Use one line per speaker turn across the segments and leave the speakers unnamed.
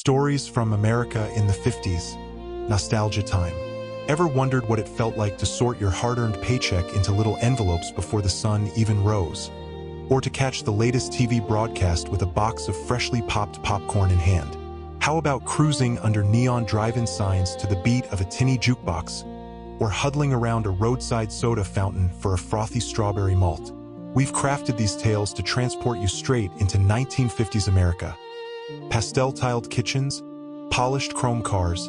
Stories from America in the 50s. Nostalgia time. Ever wondered what it felt like to sort your hard-earned paycheck into little envelopes before the sun even rose? Or to catch the latest TV broadcast with a box of freshly popped popcorn in hand? How about cruising under neon drive-in signs to the beat of a tinny jukebox? Or huddling around a roadside soda fountain for a frothy strawberry malt? We've crafted these tales to transport you straight into 1950s America. Pastel-tiled kitchens, polished chrome cars,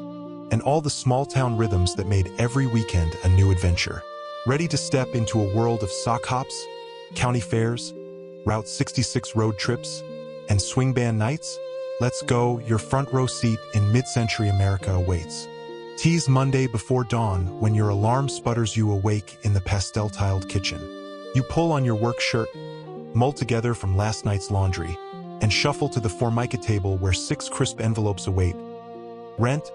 and all the small-town rhythms that made every weekend a new adventure. Ready to step into a world of sock hops, county fairs, Route 66 road trips, and swing band nights? Let's go, your front row seat in mid-century America awaits. Tease Monday before dawn when your alarm sputters you awake in the pastel-tiled kitchen. You pull on your work shirt, mull together from last night's laundry, and shuffle to the Formica table where 6 crisp envelopes await. Rent,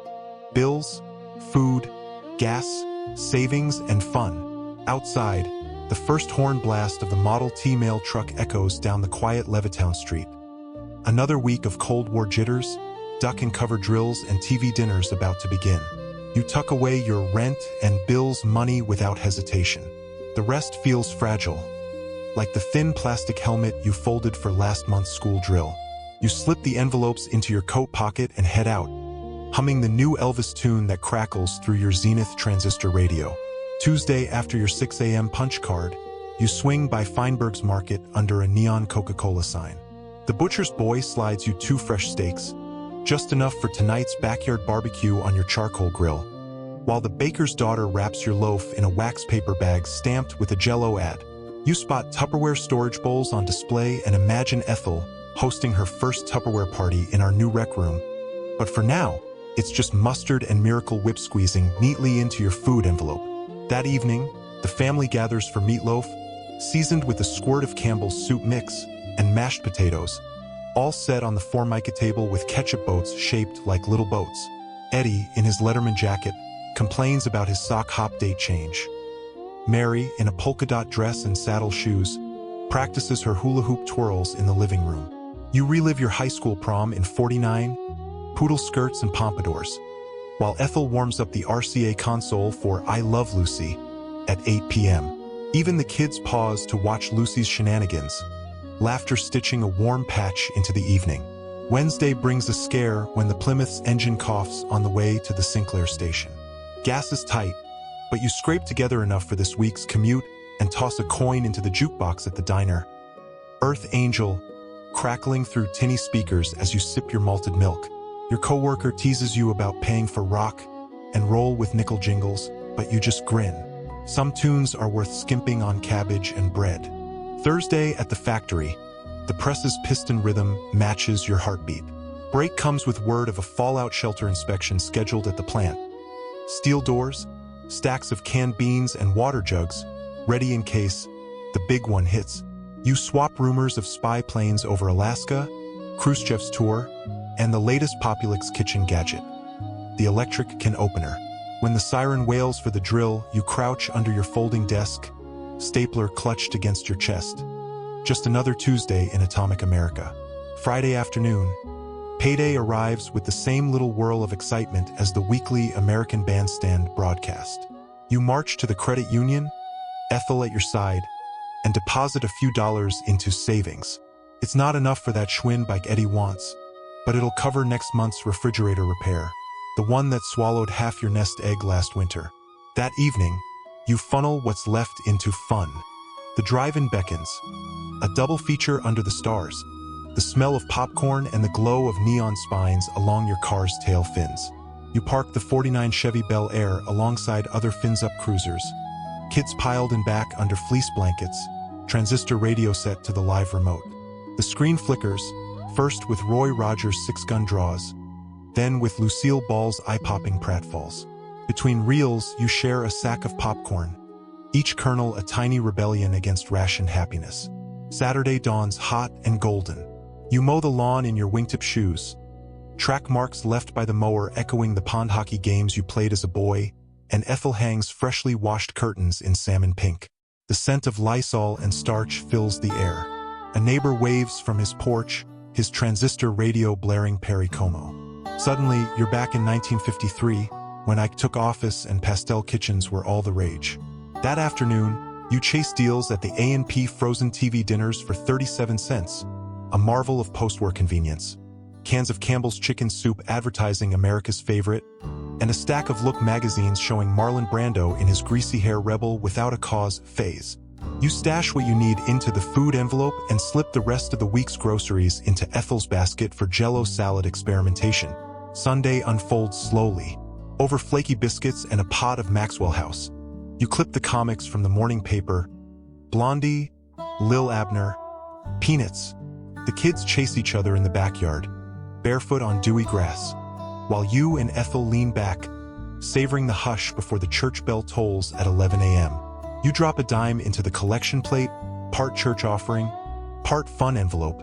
bills, food, gas, savings, and fun. Outside, the first horn blast of the Model T mail truck echoes down the quiet Levittown street. Another week of Cold War jitters, duck and cover drills, and TV dinners about to begin. You tuck away your rent and bills money without hesitation. The rest feels fragile, like the thin plastic helmet you folded for last month's school drill. You slip the envelopes into your coat pocket and head out, humming the new Elvis tune that crackles through your Zenith transistor radio. Tuesday, after your 6 a.m. punch card, you swing by Feinberg's Market under a neon Coca-Cola sign. The butcher's boy slides you 2 fresh steaks, just enough for tonight's backyard barbecue on your charcoal grill, while the baker's daughter wraps your loaf in a wax paper bag stamped with a Jell-O ad. You spot Tupperware storage bowls on display and imagine Ethel hosting her first Tupperware party in our new rec room. But for now, it's just mustard and Miracle Whip squeezing neatly into your food envelope. That evening, the family gathers for meatloaf, seasoned with a squirt of Campbell's soup mix, and mashed potatoes, all set on the Formica table with ketchup boats shaped like little boats. Eddie, in his Letterman jacket, complains about his sock hop date change. Mary, in a polka dot dress and saddle shoes, practices her hula hoop twirls in the living room. You relive your high school prom in 49, poodle skirts and pompadours, while Ethel warms up the RCA console for I Love Lucy at 8 p.m. Even the kids pause to watch Lucy's shenanigans, laughter stitching a warm patch into the evening. Wednesday brings a scare when the Plymouth's engine coughs on the way to the Sinclair station. Gas is tight, but you scrape together enough for this week's commute and toss a coin into the jukebox at the diner. Earth Angel, crackling through tinny speakers as you sip your malted milk. Your coworker teases you about paying for rock and roll with nickel jingles, but you just grin. Some tunes are worth skimping on cabbage and bread. Thursday at the factory, the press's piston rhythm matches your heartbeat. Break comes with word of a fallout shelter inspection scheduled at the plant. Steel doors, stacks of canned beans and water jugs, ready in case the big one hits. You swap rumors of spy planes over Alaska, Khrushchev's tour, and the latest Populix kitchen gadget, the electric can opener. When the siren wails for the drill, you crouch under your folding desk, stapler clutched against your chest. Just another Tuesday in Atomic America. Friday afternoon, payday arrives with the same little whirl of excitement as the weekly American Bandstand broadcast. You march to the credit union, Ethel at your side, and deposit a few dollars into savings. It's not enough for that Schwinn bike Eddie wants, but it'll cover next month's refrigerator repair, the one that swallowed half your nest egg last winter. That evening, you funnel what's left into fun. The drive-in beckons, a double feature under the stars, the smell of popcorn and the glow of neon spines along your car's tail fins. You park the 49 Chevy Bel Air alongside other fins-up cruisers, kids piled in back under fleece blankets, transistor radio set to the live remote. The screen flickers, first with Roy Rogers' 6-gun draws, then with Lucille Ball's eye-popping pratfalls. Between reels, you share a sack of popcorn, each kernel a tiny rebellion against rationed happiness. Saturday dawns hot and golden. You mow the lawn in your wingtip shoes, track marks left by the mower echoing the pond hockey games you played as a boy, and Ethel hangs freshly washed curtains in salmon pink. The scent of Lysol and starch fills the air. A neighbor waves from his porch, his transistor radio blaring Perry Como. Suddenly, you're back in 1953, when Ike took office and pastel kitchens were all the rage. That afternoon, you chase deals at the A&P frozen TV dinners for 37 cents, a marvel of post-war convenience. Cans of Campbell's chicken soup advertising America's favorite, and a stack of Look magazines showing Marlon Brando in his greasy hair rebel without a cause phase. You stash what you need into the food envelope and slip the rest of the week's groceries into Ethel's basket for Jell-O salad experimentation. Sunday unfolds slowly, over flaky biscuits and a pot of Maxwell House. You clip the comics from the morning paper, Blondie, Lil Abner, Peanuts. The kids chase each other in the backyard, barefoot on dewy grass, while you and Ethel lean back, savoring the hush before the church bell tolls at 11 a.m. You drop a dime into the collection plate, part church offering, part fun envelope,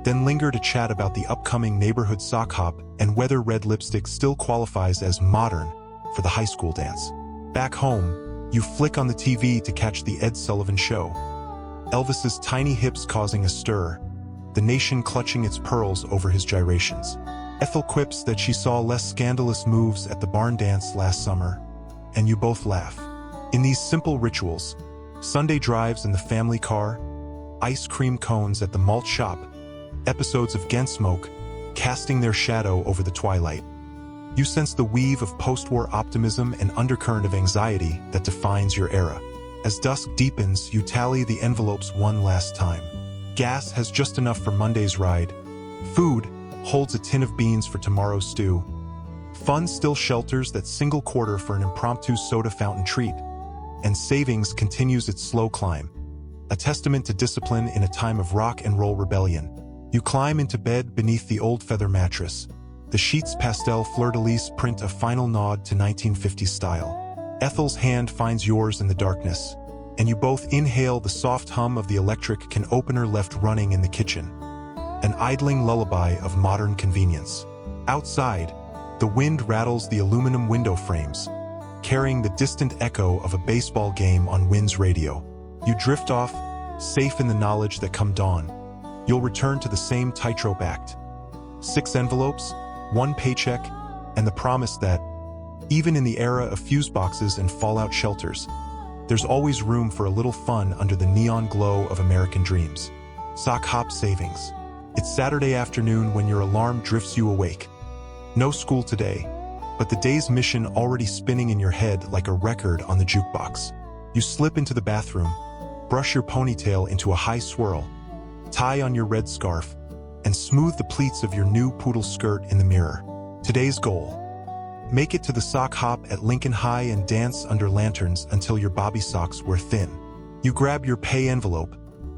then linger to chat about the upcoming neighborhood sock hop and whether red lipstick still qualifies as modern for the high school dance. Back home, you flick on the TV to catch the Ed Sullivan Show, Elvis's tiny hips causing a stir, the nation clutching its pearls over his gyrations. Ethel quips that she saw less scandalous moves at the barn dance last summer, and you both laugh. In these simple rituals, Sunday drives in the family car, ice cream cones at the malt shop, episodes of Gunsmoke casting their shadow over the twilight. You sense the weave of post-war optimism and undercurrent of anxiety that defines your era. As dusk deepens, you tally the envelopes one last time. Gas has just enough for Monday's ride. Food holds a tin of beans for tomorrow's stew. Fun still shelters that single quarter for an impromptu soda fountain treat. And savings continues its slow climb, a testament to discipline in a time of rock and roll rebellion. You climb into bed beneath the old feather mattress. The sheet's pastel fleur-de-lis print a final nod to 1950s style. Ethel's hand finds yours in the darkness, and you both inhale the soft hum of the electric can opener left running in the kitchen. An idling lullaby of modern convenience. Outside, the wind rattles the aluminum window frames, carrying the distant echo of a baseball game on Wynn's radio. You drift off, safe in the knowledge that come dawn, you'll return to the same tightrope act. 6 envelopes, 1 paycheck, and the promise that, even in the era of fuse boxes and fallout shelters, there's always room for a little fun under the neon glow of American dreams. Sock hop savings. It's Saturday afternoon when your alarm drifts you awake. No school today, but the day's mission already spinning in your head like a record on the jukebox. You slip into the bathroom, brush your ponytail into a high swirl, tie on your red scarf, and smooth the pleats of your new poodle skirt in the mirror. Today's goal: make it to the sock hop at Lincoln High and dance under lanterns until your bobby socks wear thin. You grab your pay envelope,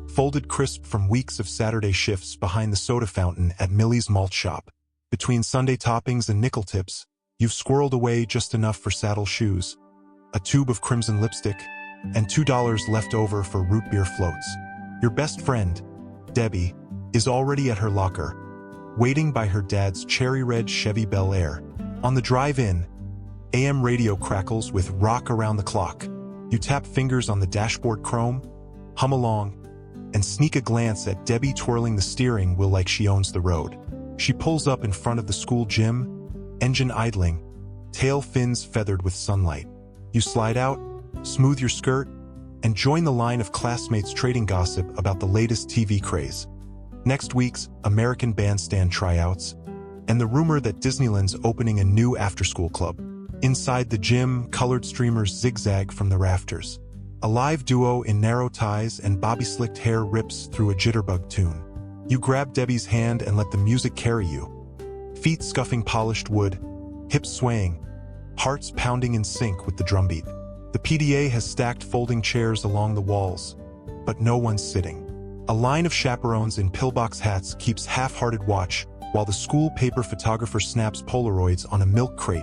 folded crisp from weeks of Saturday shifts behind the soda fountain at Millie's malt shop. Between Sunday toppings and nickel tips, you've squirreled away just enough for saddle shoes, a tube of crimson lipstick, and $2 left over for root beer floats. Your best friend, Debbie, is already at her locker, waiting by her dad's cherry red Chevy Bel Air. On the drive-in, AM radio crackles with rock around the clock. You tap fingers on the dashboard chrome, hum along, and sneak a glance at Debbie twirling the steering wheel like she owns the road. She pulls up in front of the school gym, engine idling, tail fins feathered with sunlight. You slide out, smooth your skirt, and join the line of classmates trading gossip about the latest TV craze. Next week's American Bandstand tryouts, and the rumor that Disneyland's opening a new after-school club. Inside the gym, colored streamers zigzag from the rafters. A live duo in narrow ties and bobby-slicked hair rips through a jitterbug tune. You grab Debbie's hand and let the music carry you. Feet scuffing polished wood, hips swaying, hearts pounding in sync with the drumbeat. The PDA has stacked folding chairs along the walls, but no one's sitting. A line of chaperones in pillbox hats keeps half-hearted watch while the school paper photographer snaps Polaroids on a milk crate.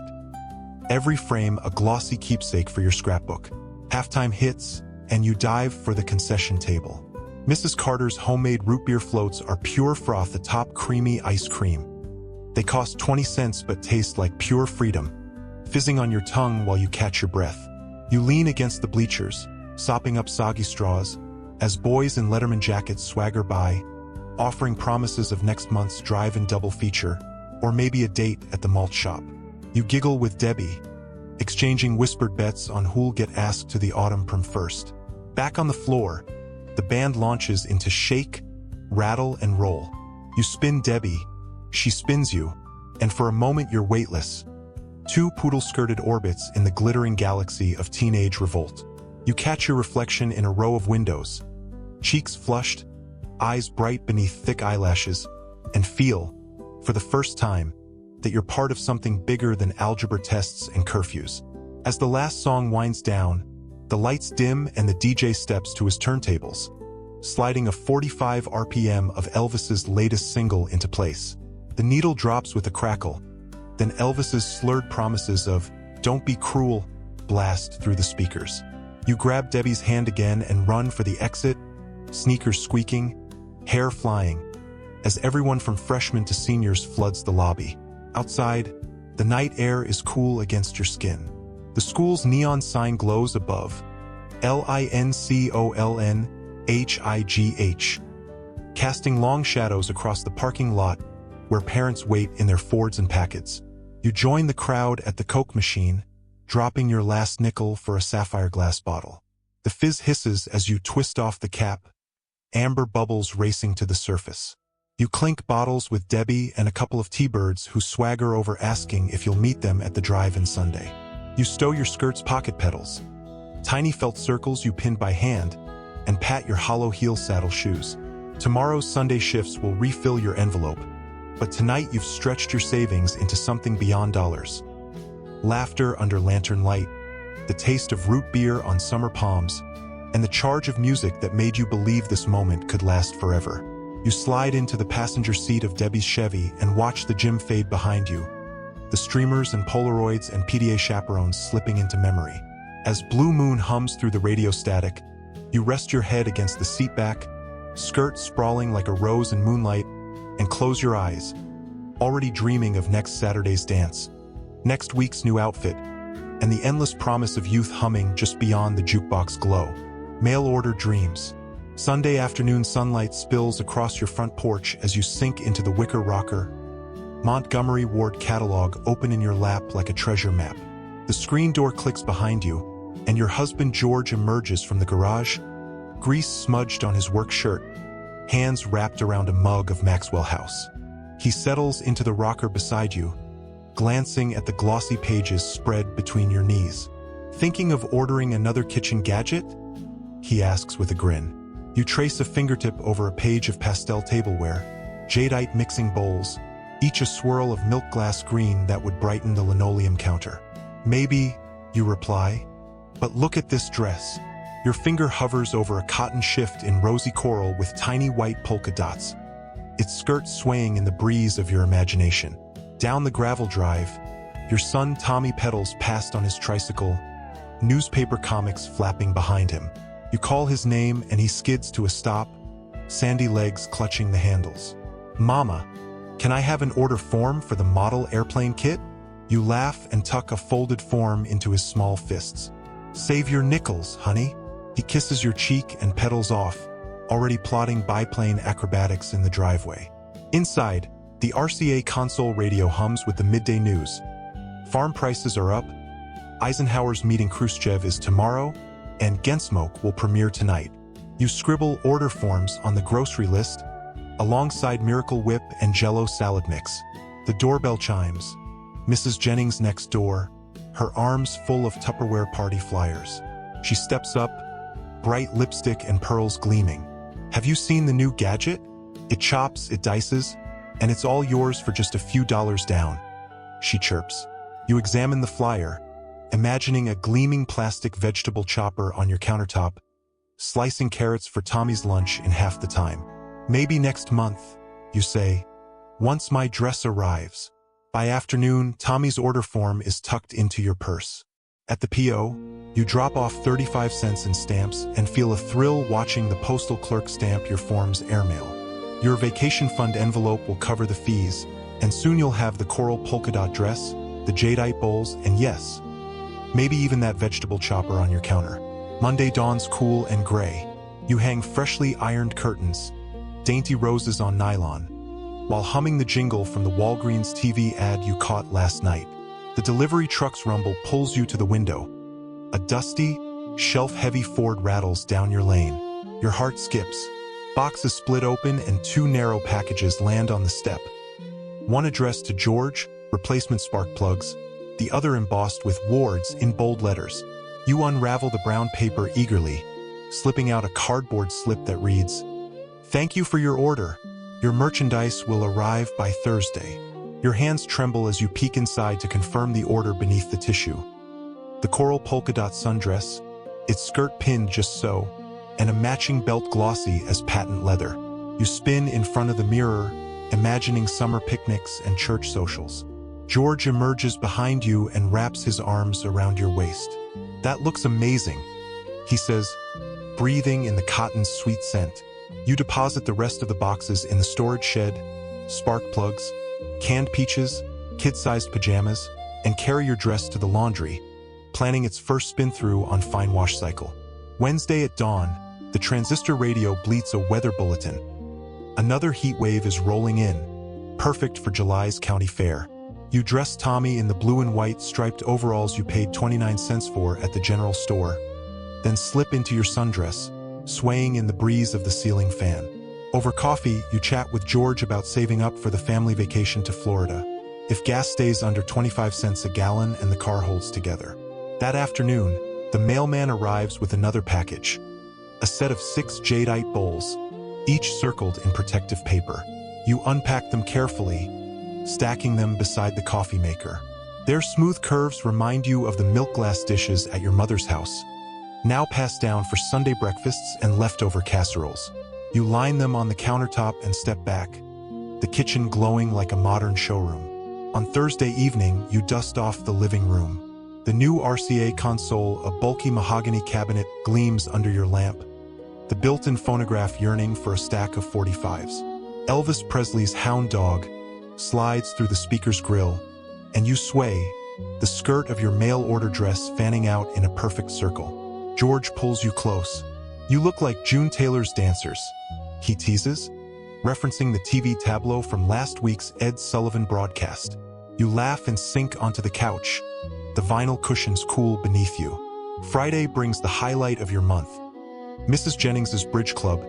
Every frame a glossy keepsake for your scrapbook. Halftime hits, and you dive for the concession table. Mrs. Carter's homemade root beer floats are pure froth atop creamy ice cream. They cost 20 cents but taste like pure freedom, fizzing on your tongue while you catch your breath. You lean against the bleachers, sopping up soggy straws, as boys in Letterman jackets swagger by, offering promises of next month's drive-in double feature. or maybe a date at the malt shop. You giggle with Debbie, exchanging whispered bets on who'll get asked to the autumn prom first. Back on the floor, the band launches into shake, rattle, and roll. You spin Debbie, she spins you, and for a moment you're weightless. Two poodle-skirted orbits in the glittering galaxy of teenage revolt. You catch your reflection in a row of windows, cheeks flushed, eyes bright beneath thick eyelashes, and feel, for the first time, that you're part of something bigger than algebra tests and curfews. As the last song winds down, the lights dim and the DJ steps to his turntables, sliding a 45 RPM of Elvis's latest single into place. The needle drops with a crackle, then Elvis's slurred promises of "Don't be cruel" blast through the speakers. You grab Debbie's hand again and run for the exit, sneakers squeaking, hair flying, as everyone from freshmen to seniors floods the lobby. Outside, the night air is cool against your skin. The school's neon sign glows above, LINCOLNHIGH, casting long shadows across the parking lot where parents wait in their Fords and Packards. You join the crowd at the Coke machine, dropping your last nickel for a sapphire glass bottle. The fizz hisses as you twist off the cap, amber bubbles racing to the surface. You clink bottles with Debbie and a couple of T-birds who swagger over asking if you'll meet them at the drive-in Sunday. You stow your skirt's pocket pedals, tiny felt circles you pin by hand, and pat your hollow heel saddle shoes. Tomorrow's Sunday shifts will refill your envelope, but tonight you've stretched your savings into something beyond dollars. Laughter under lantern light, the taste of root beer on summer palms, and the charge of music that made you believe this moment could last forever. You slide into the passenger seat of Debbie's Chevy and watch the gym fade behind you, the streamers and Polaroids and PDA chaperones slipping into memory. As Blue Moon hums through the radio static, you rest your head against the seat back, skirt sprawling like a rose in moonlight, and close your eyes, already dreaming of next Saturday's dance, next week's new outfit, and the endless promise of youth humming just beyond the jukebox glow. Mail-order dreams. Sunday afternoon sunlight spills across your front porch as you sink into the wicker rocker, Montgomery Ward catalog open in your lap like a treasure map. The screen door clicks behind you, and your husband George emerges from the garage, grease smudged on his work shirt, hands wrapped around a mug of Maxwell House. He settles into the rocker beside you, glancing at the glossy pages spread between your knees. Thinking of ordering another kitchen gadget? He asks with a grin. You trace a fingertip over a page of pastel tableware, jadeite mixing bowls, each a swirl of milk glass green that would brighten the linoleum counter. Maybe, you reply, but look at this dress. Your finger hovers over a cotton shift in rosy coral with tiny white polka dots, its skirt swaying in the breeze of your imagination. Down the gravel drive, your son Tommy pedals past on his tricycle, newspaper comics flapping behind him. You call his name and he skids to a stop, sandy legs clutching the handles. Mama, can I have an order form for the model airplane kit? You laugh and tuck a folded form into his small fists. Save your nickels, honey. He kisses your cheek and pedals off, already plotting biplane acrobatics in the driveway. Inside, the RCA console radio hums with the midday news. Farm prices are up, Eisenhower's meeting Khrushchev is tomorrow, and Gunsmoke will premiere tonight. You scribble order forms on the grocery list, alongside Miracle Whip and Jell-O salad mix. The doorbell chimes. Mrs. Jennings next door, her arms full of Tupperware party flyers. She steps up, bright lipstick and pearls gleaming. Have you seen the new gadget? It chops, it dices, and it's all yours for just a few dollars down. She chirps. You examine the flyer, imagining a gleaming plastic vegetable chopper on your countertop, slicing carrots for Tommy's lunch in half the time. Maybe next month, you say, once my dress arrives. By afternoon, Tommy's order form is tucked into your purse. At the P.O., you drop off 35 cents in stamps and feel a thrill watching the postal clerk stamp your form's airmail. Your vacation fund envelope will cover the fees, and soon you'll have the coral polka dot dress, the jadeite bowls, and yes, maybe even that vegetable chopper on your counter. Monday dawns cool and gray. You hang freshly ironed curtains, dainty roses on nylon, while humming the jingle from the Walgreens TV ad you caught last night. The delivery truck's rumble pulls you to the window. A dusty, shelf-heavy Ford rattles down your lane. Your heart skips. Boxes split open and two narrow packages land on the step. One addressed to George, replacement spark plugs, the other embossed with Wards in bold letters. You unravel the brown paper eagerly, slipping out a cardboard slip that reads, "Thank you for your order. Your merchandise will arrive by Thursday." Your hands tremble as you peek inside to confirm the order beneath the tissue. The coral polka dot sundress, its skirt pinned just so, and a matching belt glossy as patent leather. You spin in front of the mirror, imagining summer picnics and church socials. George emerges behind you and wraps his arms around your waist. "That looks amazing," he says, breathing in the cotton's sweet scent. You deposit the rest of the boxes in the storage shed, spark plugs, canned peaches, kid-sized pajamas, and carry your dress to the laundry, planning its first spin-through on fine wash cycle. Wednesday at dawn, the transistor radio bleats a weather bulletin. Another heat wave is rolling in, perfect for July's county fair. You dress Tommy in the blue and white striped overalls you paid 29 cents for at the general store, then slip into your sundress, swaying in the breeze of the ceiling fan. Over coffee, you chat with George about saving up for the family vacation to Florida, if gas stays under 25 cents a gallon and the car holds together. That afternoon, the mailman arrives with another package, a set of 6 jadeite bowls, each circled in protective paper. You unpack them carefully, stacking them beside the coffee maker. Their smooth curves remind you of the milk glass dishes at your mother's house, now passed down for Sunday breakfasts and leftover casseroles. You line them on the countertop and step back, the kitchen glowing like a modern showroom. On Thursday evening, you dust off the living room. The new RCA console, a bulky mahogany cabinet, gleams under your lamp, the built-in phonograph yearning for a stack of 45s. Elvis Presley's Hound Dog slides through the speaker's grill, and you sway, the skirt of your mail-order dress fanning out in a perfect circle. George pulls you close. "You look like June Taylor's dancers," he teases, referencing the TV tableau from last week's Ed Sullivan broadcast. You laugh and sink onto the couch, the vinyl cushions cool beneath you. Friday brings the highlight of your month. Mrs. Jennings's Bridge Club,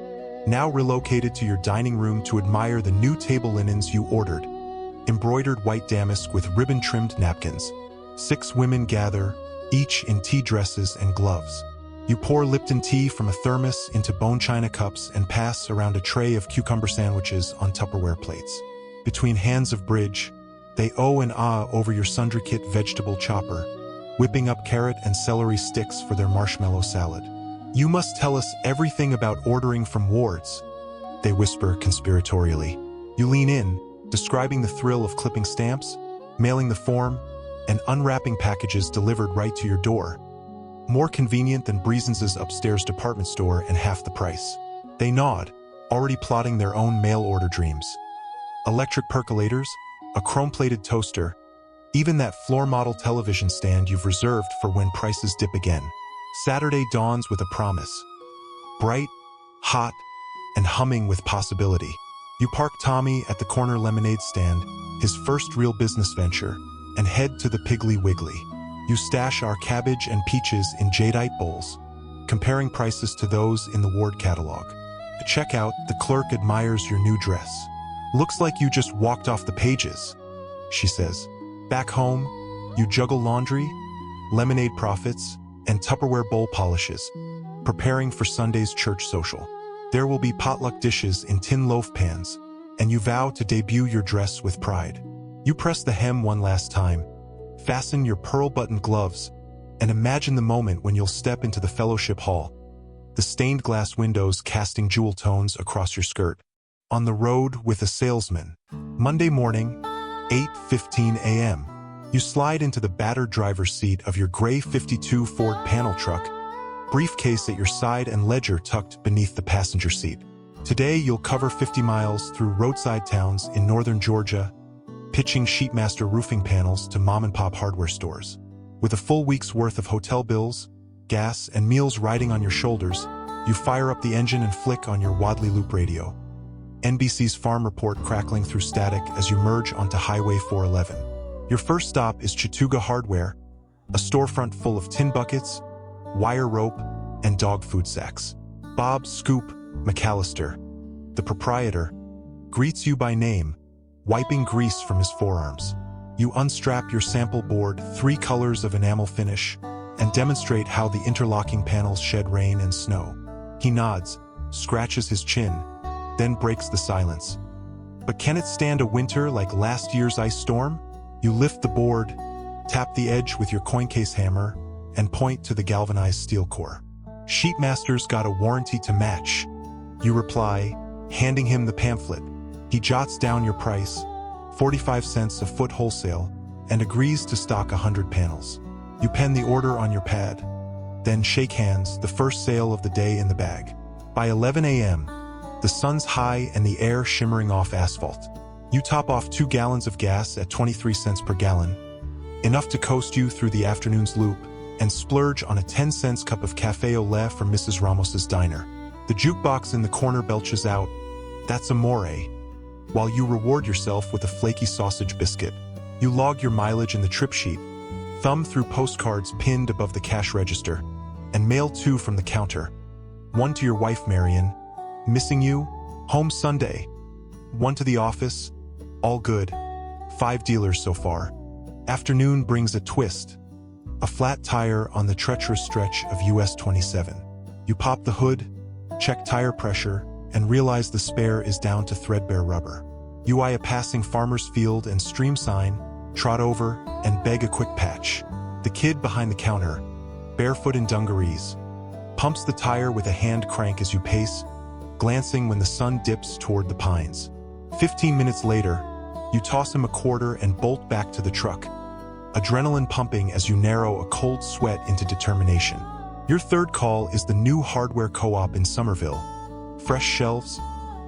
now relocated to your dining room to admire the new table linens you ordered. Embroidered white damask with ribbon-trimmed napkins. 6 women gather, each in tea dresses and gloves. You pour Lipton tea from a thermos into bone china cups and pass around a tray of cucumber sandwiches on Tupperware plates. Between hands of bridge, they oh and ah over your Sundry Kit vegetable chopper, whipping up carrot and celery sticks for their marshmallow salad. "You must tell us everything about ordering from Wards," they whisper conspiratorially. You lean in, describing the thrill of clipping stamps, mailing the form, and unwrapping packages delivered right to your door. More convenient than Breezen's upstairs department store and half the price. They nod, already plotting their own mail order dreams. Electric percolators, a chrome-plated toaster, even that floor model television stand you've reserved for when prices dip again. Saturday dawns with a promise. Bright, hot, and humming with possibility. You park Tommy at the corner lemonade stand, his first real business venture, and head to the Piggly Wiggly. You stash our cabbage and peaches in jadeite bowls, comparing prices to those in the Ward catalog. At checkout, the clerk admires your new dress. "Looks like you just walked off the pages," she says. Back home, you juggle laundry, lemonade profits, and Tupperware bowl polishes, preparing for Sunday's church social. There will be potluck dishes in tin loaf pans, and you vow to debut your dress with pride. You press the hem one last time, fasten your pearl-buttoned gloves, and imagine the moment when you'll step into the fellowship hall, the stained glass windows casting jewel tones across your skirt. On the road with a salesman. Monday morning, 8:15 a.m. You slide into the battered driver's seat of your gray 52 Ford panel truck, briefcase at your side and ledger tucked beneath the passenger seat. Today you'll cover 50 miles through roadside towns in northern Georgia, pitching Sheetmaster roofing panels to mom-and-pop hardware stores. With a full week's worth of hotel bills, gas, and meals riding on your shoulders, you fire up the engine and flick on your Wadley Loop radio. NBC's farm report crackling through static as you merge onto Highway 411. Your first stop is Chattooga Hardware, a storefront full of tin buckets, wire rope, and dog food sacks. Bob Scoop McAllister, the proprietor, greets you by name, wiping grease from his forearms. You unstrap your sample board, 3 colors of enamel finish, and demonstrate how the interlocking panels shed rain and snow. He nods, scratches his chin, then breaks the silence. But can it stand a winter like last year's ice storm? You lift the board, tap the edge with your coin case hammer, and point to the galvanized steel core. Sheetmaster's got a warranty to match. You reply, handing him the pamphlet. He jots down your price, 45 cents a foot wholesale, and agrees to stock 100 panels. You pen the order on your pad, then shake hands, the first sale of the day in the bag. By 11 a.m., the sun's high and the air shimmering off asphalt. You top off 2 gallons of gas at 23 cents per gallon, enough to coast you through the afternoon's loop, and splurge on a 10-cent cup of café au lait from Mrs. Ramos's diner. The jukebox in the corner belches out, "That's amore," while you reward yourself with a flaky sausage biscuit. You log your mileage in the trip sheet, thumb through postcards pinned above the cash register, and mail 2 from the counter. 1 to your wife, Marion, "Missing you, home Sunday." 1 to the office, "All good, 5 dealers so far." Afternoon brings a twist, a flat tire on the treacherous stretch of US 27. You pop the hood, check tire pressure, and realize the spare is down to threadbare rubber. You eye a passing farmer's field and stream sign, trot over, and beg a quick patch. The kid behind the counter, barefoot in dungarees, pumps the tire with a hand crank as you pace, glancing when the sun dips toward the pines. 15 minutes later, you toss him a quarter and bolt back to the truck, adrenaline pumping as you narrow a cold sweat into determination. Your third call is the new hardware co-op in Somerville. Fresh shelves,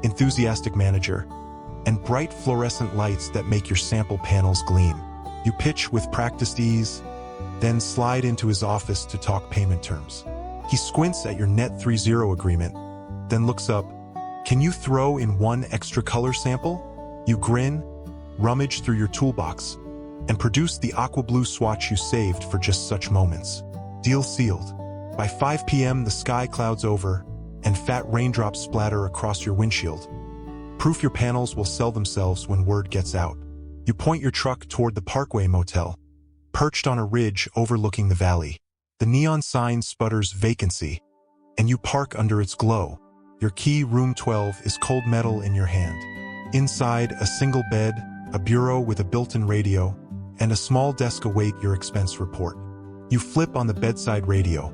enthusiastic manager, and bright fluorescent lights that make your sample panels gleam. You pitch with practiced ease, then slide into his office to talk payment terms. He squints at your net 30 agreement, then looks up. "Can you throw in 1 extra color sample?" You grin, rummage through your toolbox, and produce the aqua blue swatch you saved for just such moments. Deal sealed. By 5 p.m. the sky clouds over, and fat raindrops splatter across your windshield. Proof your panels will sell themselves when word gets out. You point your truck toward the Parkway Motel, perched on a ridge overlooking the valley. The neon sign sputters vacancy, and you park under its glow. Your key, room 12, is cold metal in your hand. Inside, a single bed, a bureau with a built-in radio, and a small desk await your expense report. You flip on the bedside radio.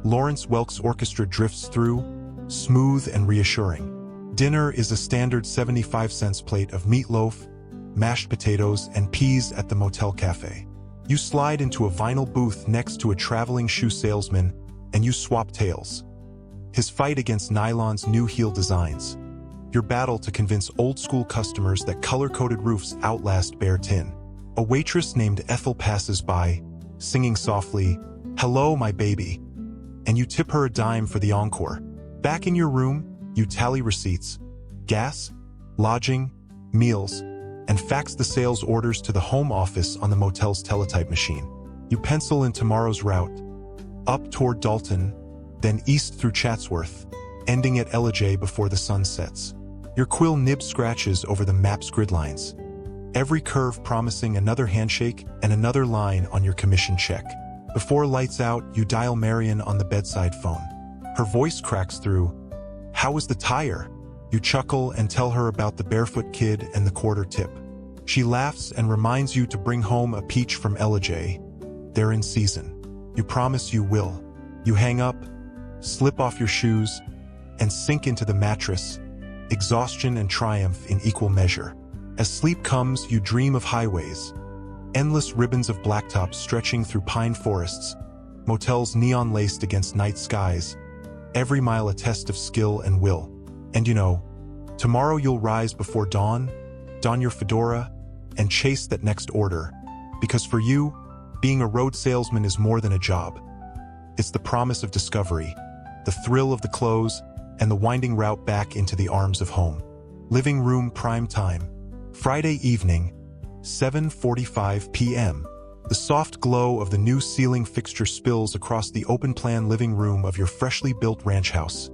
Lawrence Welk's orchestra drifts through, smooth and reassuring. Dinner is a standard 75-cent plate of meatloaf, mashed potatoes, and peas at the motel cafe. You slide into a vinyl booth next to a traveling shoe salesman, and you swap tales. His fight against nylon's new heel designs. Your battle to convince old-school customers that color-coded roofs outlast bare tin. A waitress named Ethel passes by, singing softly, "Hello, my baby," and you tip her a dime for the encore. Back in your room, you tally receipts, gas, lodging, meals, and fax the sales orders to the home office on the motel's teletype machine. You pencil in tomorrow's route, up toward Dalton, then east through Chatsworth, ending at Ellijay before the sun sets. Your quill nib scratches over the map's grid lines, every curve promising another handshake and another line on your commission check. Before lights out, you dial Marion on the bedside phone. Her voice cracks through. "How was the tire?" You chuckle and tell her about the barefoot kid and the quarter tip. She laughs and reminds you to bring home a peach from Ellijay. They're in season. You promise you will. You hang up, slip off your shoes, and sink into the mattress, exhaustion and triumph in equal measure. As sleep comes, you dream of highways, endless ribbons of blacktop stretching through pine forests, motels neon laced against night skies, every mile a test of skill and will. And you know, tomorrow you'll rise before dawn, don your fedora, and chase that next order. Because for you, being a road salesman is more than a job. It's the promise of discovery, the thrill of the close, and the winding route back into the arms of home. Living room prime time. Friday evening, 7:45 p.m. The soft glow of the new ceiling fixture spills across the open-plan living room of your freshly built ranch house.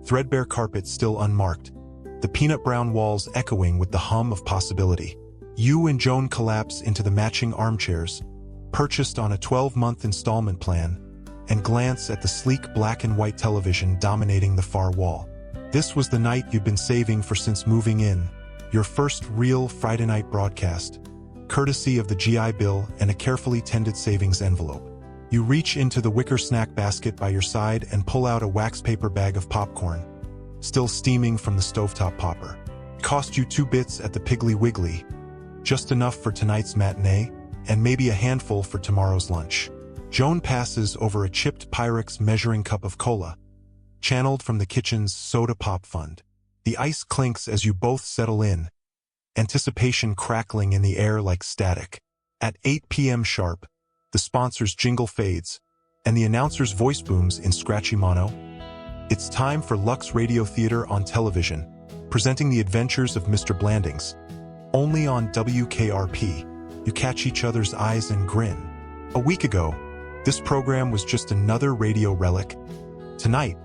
Threadbare carpet still unmarked, the peanut brown walls echoing with the hum of possibility. You and Joan collapse into the matching armchairs, purchased on a 12-month installment plan, and glance at the sleek black and white television dominating the far wall. This was the night you'd been saving for since moving in, your first real Friday night broadcast, courtesy of the GI Bill and a carefully tended savings envelope. You reach into the wicker snack basket by your side and pull out a wax paper bag of popcorn, still steaming from the stovetop popper. Cost you 2 bits at the Piggly Wiggly, just enough for tonight's matinee, and maybe a handful for tomorrow's lunch. Joan passes over a chipped Pyrex measuring cup of cola, channeled from the kitchen's soda pop fund. The ice clinks as you both settle in, anticipation crackling in the air like static. At 8 p.m. sharp, the sponsor's jingle fades, and the announcer's voice booms in scratchy mono. It's time for Lux Radio Theater on television, presenting the adventures of Mr. Blandings. Only on WKRP, you catch each other's eyes and grin. A week ago, this program was just another radio relic. Tonight,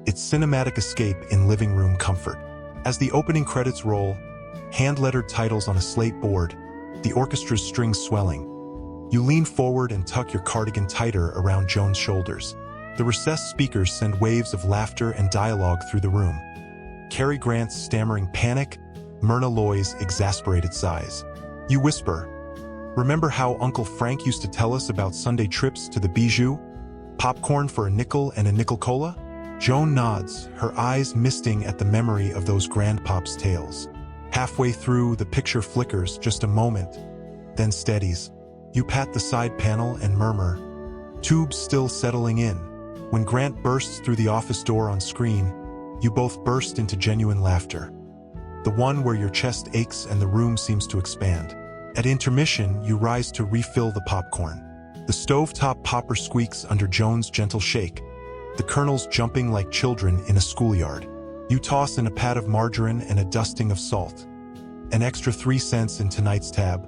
it's cinematic escape in living room comfort. As the opening credits roll, hand-lettered titles on a slate board, the orchestra's strings swelling. You lean forward and tuck your cardigan tighter around Joan's shoulders. The recessed speakers send waves of laughter and dialogue through the room. Cary Grant's stammering panic, Myrna Loy's exasperated sighs. You whisper, "Remember how Uncle Frank used to tell us about Sunday trips to the Bijou? Popcorn for a nickel and a nickel cola?" Joan nods, her eyes misting at the memory of those grandpop's tales. Halfway through, the picture flickers just a moment, then steadies. You pat the side panel and murmur, "Tubes still settling in." When Grant bursts through the office door on screen, you both burst into genuine laughter. The one where your chest aches and the room seems to expand. At intermission, you rise to refill the popcorn. The stovetop popper squeaks under Joan's gentle shake, the kernels jumping like children in a schoolyard. You toss in a pat of margarine and a dusting of salt. An extra 3 cents in tonight's tab,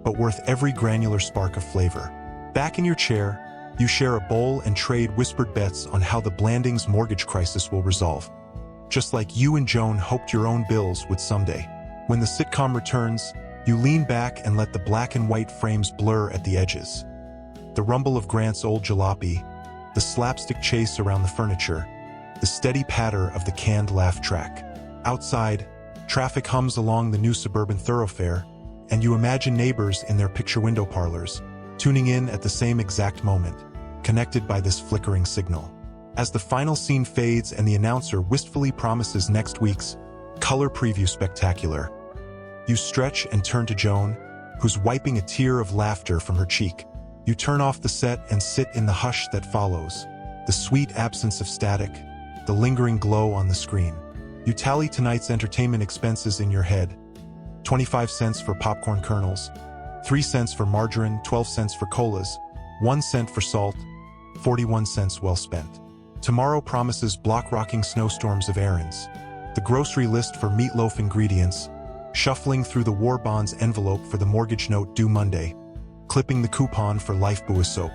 but worth every granular spark of flavor. Back in your chair, you share a bowl and trade whispered bets on how the Blandings mortgage crisis will resolve. Just like you and Joan hoped your own bills would someday. When the sitcom returns, you lean back and let the black and white frames blur at the edges. The rumble of Grant's old jalopy, the slapstick chase around the furniture, the steady patter of the canned laugh track. Outside, traffic hums along the new suburban thoroughfare, and you imagine neighbors in their picture window parlors, tuning in at the same exact moment, connected by this flickering signal. As the final scene fades and the announcer wistfully promises next week's color preview spectacular, you stretch and turn to Joan, who's wiping a tear of laughter from her cheek. You turn off the set and sit in the hush that follows, the sweet absence of static, the lingering glow on the screen. You tally tonight's entertainment expenses in your head. 25 cents for popcorn kernels, 3 cents for margarine, 12 cents for colas, 1 cent for salt, 41 cents well spent. Tomorrow promises block-rocking snowstorms of errands. The grocery list for meatloaf ingredients, shuffling through the war bonds envelope for the mortgage note due Monday, clipping the coupon for Lifebuoy soap.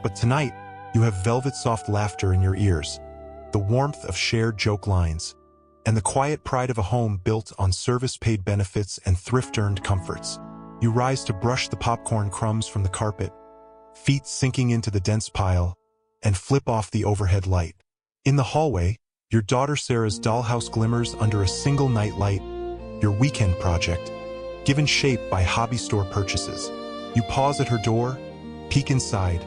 But tonight, you have velvet soft laughter in your ears, the warmth of shared joke lines, and the quiet pride of a home built on service-paid benefits and thrift-earned comforts. You rise to brush the popcorn crumbs from the carpet, feet sinking into the dense pile, and flip off the overhead light. In the hallway, your daughter Sarah's dollhouse glimmers under a single night light, your weekend project, given shape by hobby store purchases. You pause at her door, peek inside,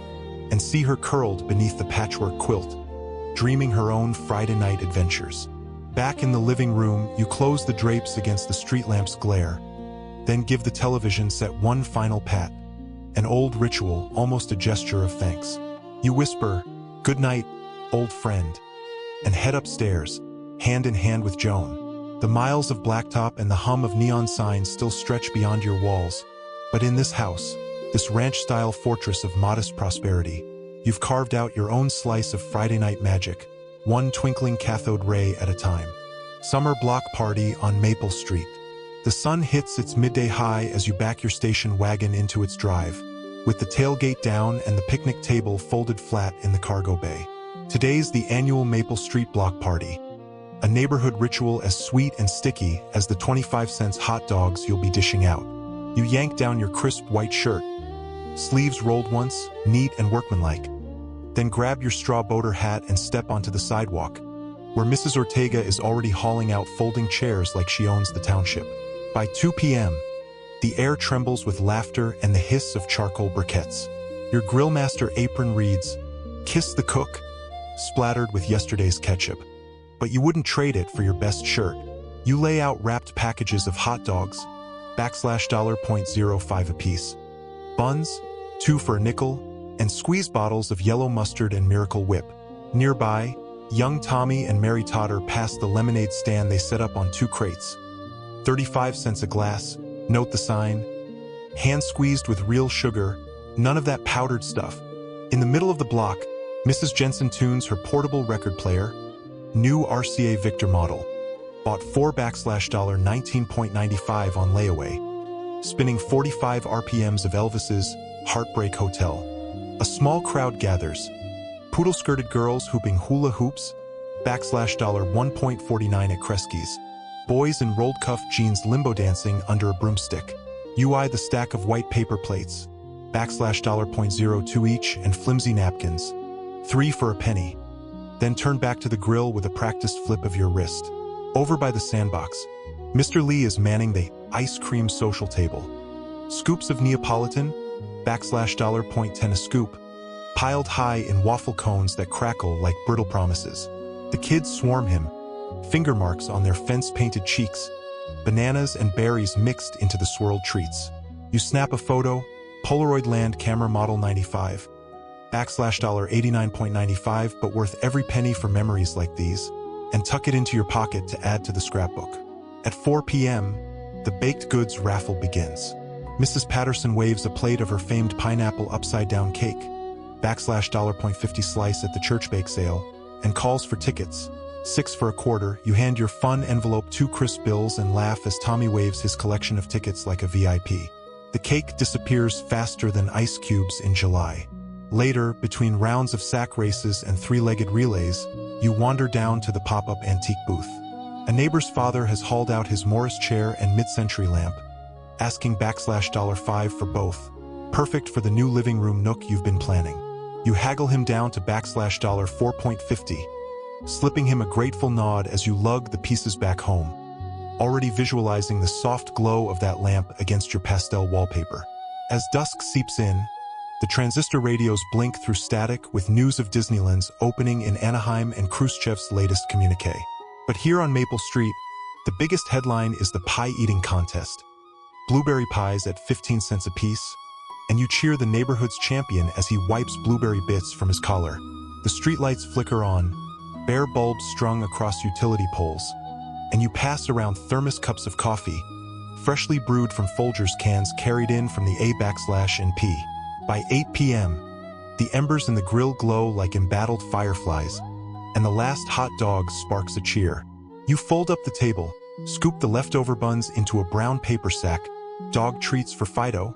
and see her curled beneath the patchwork quilt, dreaming her own Friday night adventures. Back in the living room, you close the drapes against the street lamp's glare, then give the television set one final pat, an old ritual, almost a gesture of thanks. You whisper, "Good night, old friend," and head upstairs, hand in hand with Joan. The miles of blacktop and the hum of neon signs still stretch beyond your walls, but in this house, this ranch-style fortress of modest prosperity, you've carved out your own slice of Friday night magic, one twinkling cathode ray at a time. Summer block party on Maple Street. The sun hits its midday high as you back your station wagon into its drive, with the tailgate down and the picnic table folded flat in the cargo bay. Today's the annual Maple Street block party, a neighborhood ritual as sweet and sticky as the 25-cent hot dogs you'll be dishing out. You yank down your crisp white shirt, sleeves rolled once, neat and workmanlike. Then grab your straw boater hat and step onto the sidewalk, where Mrs. Ortega is already hauling out folding chairs like she owns the township. By 2 p.m., the air trembles with laughter and the hiss of charcoal briquettes. Your grillmaster apron reads, "Kiss the cook," splattered with yesterday's ketchup. But you wouldn't trade it for your best shirt. You lay out wrapped packages of hot dogs, $0.05 apiece. Buns, 2 for a nickel, and squeeze bottles of yellow mustard and Miracle Whip. Nearby, young Tommy and Mary Totter pass the lemonade stand they set up on 2 crates. 35 cents a glass, note the sign. Hand-squeezed with real sugar, none of that powdered stuff. In the middle of the block, Mrs. Jensen tunes her portable record player, new RCA Victor model. Bought $4/$19.95 on layaway. Spinning 45 RPMs of Elvis's Heartbreak Hotel. A small crowd gathers. Poodle-skirted girls hooping hula hoops, $1.49 at Kresge's. Boys in rolled cuff jeans limbo dancing under a broomstick. You eye the stack of white paper plates, $0.02 each, and flimsy napkins, 3 for a penny. Then turn back to the grill with a practiced flip of your wrist. Over by the sandbox, Mr. Lee is manning the ice cream social table. Scoops of Neapolitan, $0.10 a scoop, piled high in waffle cones that crackle like brittle promises. The kids swarm him, finger marks on their fence-painted cheeks, bananas and berries mixed into the swirled treats. You snap a photo, Polaroid Land Camera Model 95, $89.95, but worth every penny for memories like these, and tuck it into your pocket to add to the scrapbook. At 4 p.m., the baked goods raffle begins. Mrs. Patterson waves a plate of her famed pineapple upside-down cake, $0.50 slice at the church bake sale, and calls for tickets, 6 for a quarter. You hand your fun envelope 2 crisp bills and laugh as Tommy waves his collection of tickets like a VIP. The cake disappears faster than ice cubes in July. Later, between rounds of sack races and 3-legged relays, you wander down to the pop-up antique booth. A neighbor's father has hauled out his Morris chair and mid-century lamp, asking $5 for both, perfect for the new living room nook you've been planning. You haggle him down to $4.50, slipping him a grateful nod as you lug the pieces back home, already visualizing the soft glow of that lamp against your pastel wallpaper. As dusk seeps in, the transistor radios blink through static with news of Disneyland's opening in Anaheim and Khrushchev's latest communique. But here on Maple Street, the biggest headline is the pie-eating contest. Blueberry pies at 15 cents apiece, and you cheer the neighborhood's champion as he wipes blueberry bits from his collar. The streetlights flicker on, bare bulbs strung across utility poles, and you pass around thermos cups of coffee, freshly brewed from Folgers cans carried in from the A/N-P. By 8 p.m., the embers in the grill glow like embattled fireflies, and the last hot dog sparks a cheer. You fold up the table, scoop the leftover buns into a brown paper sack, dog treats for Fido,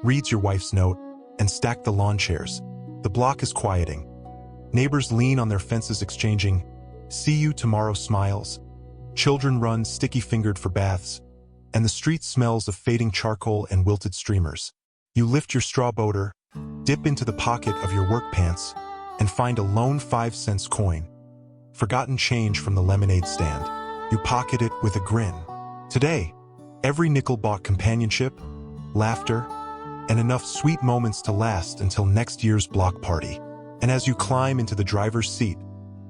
reads your wife's note, and stack the lawn chairs. The block is quieting. Neighbors lean on their fences exchanging, "See you tomorrow" smiles. Children run sticky-fingered for baths, and the street smells of fading charcoal and wilted streamers. You lift your straw boater, dip into the pocket of your work pants, and find a lone 5-cent coin, forgotten change from the lemonade stand. You pocket it with a grin. Today, every nickel bought companionship, laughter, and enough sweet moments to last until next year's block party. And as you climb into the driver's seat,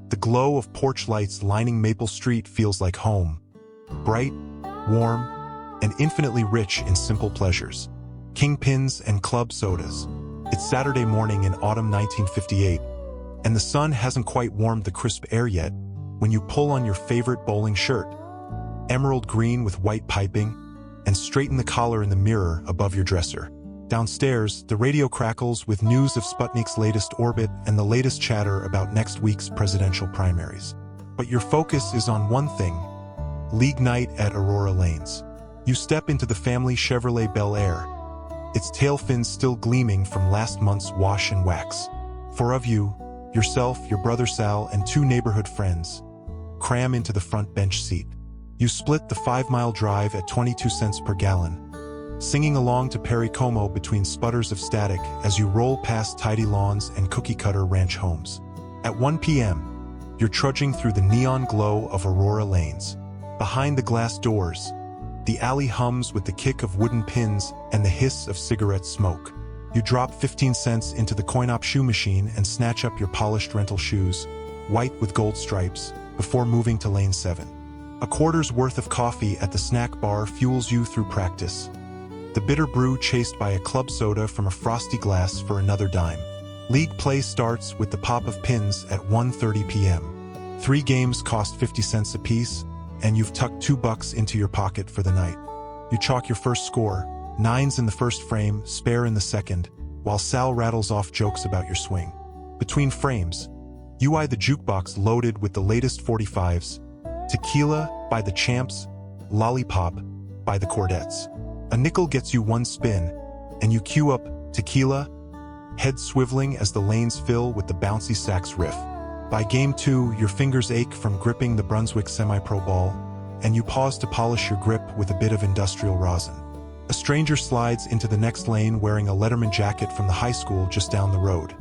the glow of porch lights lining Maple Street feels like home. Bright, warm, and infinitely rich in simple pleasures. Kingpins and club sodas. It's Saturday morning in autumn 1958, and the sun hasn't quite warmed the crisp air yet when you pull on your favorite bowling shirt, emerald green with white piping, and straighten the collar in the mirror above your dresser. Downstairs, the radio crackles with news of Sputnik's latest orbit and the latest chatter about next week's presidential primaries. But your focus is on one thing, League night at Aurora Lanes. You step into the family Chevrolet Bel Air, its tail fins still gleaming from last month's wash and wax. Four of you, yourself, your brother Sal, and two neighborhood friends, cram into the front bench seat. You split the 5-mile drive at 22 cents per gallon, singing along to Perry Como between sputters of static as you roll past tidy lawns and cookie-cutter ranch homes. At 1 p.m., you're trudging through the neon glow of Aurora Lanes. Behind the glass doors, the alley hums with the kick of wooden pins and the hiss of cigarette smoke. You drop 15 cents into the coin-op shoe machine and snatch up your polished rental shoes, white with gold stripes, before moving to Lane 7. A quarter's worth of coffee at the snack bar fuels you through practice. The bitter brew chased by a club soda from a frosty glass for another dime. League play starts with the pop of pins at 1:30 p.m. 3 games cost 50 cents apiece, and you've tucked $2 into your pocket for the night. You chalk your first score, 9s in the first frame, spare in the second, while Sal rattles off jokes about your swing. Between frames, you eye the jukebox loaded with the latest 45s, Tequila by the Champs, Lollipop by the Chordettes. A nickel gets you 1 spin, and you cue up Tequila, head swiveling as the lanes fill with the bouncy sax riff. By game 2, your fingers ache from gripping the Brunswick semi-pro ball, and you pause to polish your grip with a bit of industrial rosin. A stranger slides into the next lane wearing a Letterman jacket from the high school just down the road.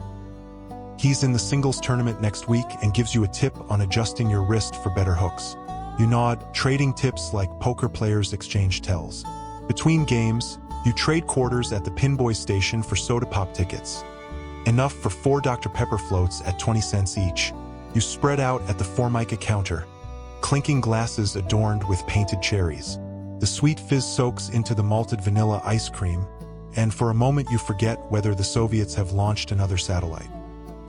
He's in the singles tournament next week and gives you a tip on adjusting your wrist for better hooks. You nod, trading tips like poker players exchange tells. Between games, you trade quarters at the Pinboy station for soda pop tickets. Enough for 4 Dr. Pepper floats at 20 cents each. You spread out at the Formica counter, clinking glasses adorned with painted cherries. The sweet fizz soaks into the malted vanilla ice cream, and for a moment you forget whether the Soviets have launched another satellite.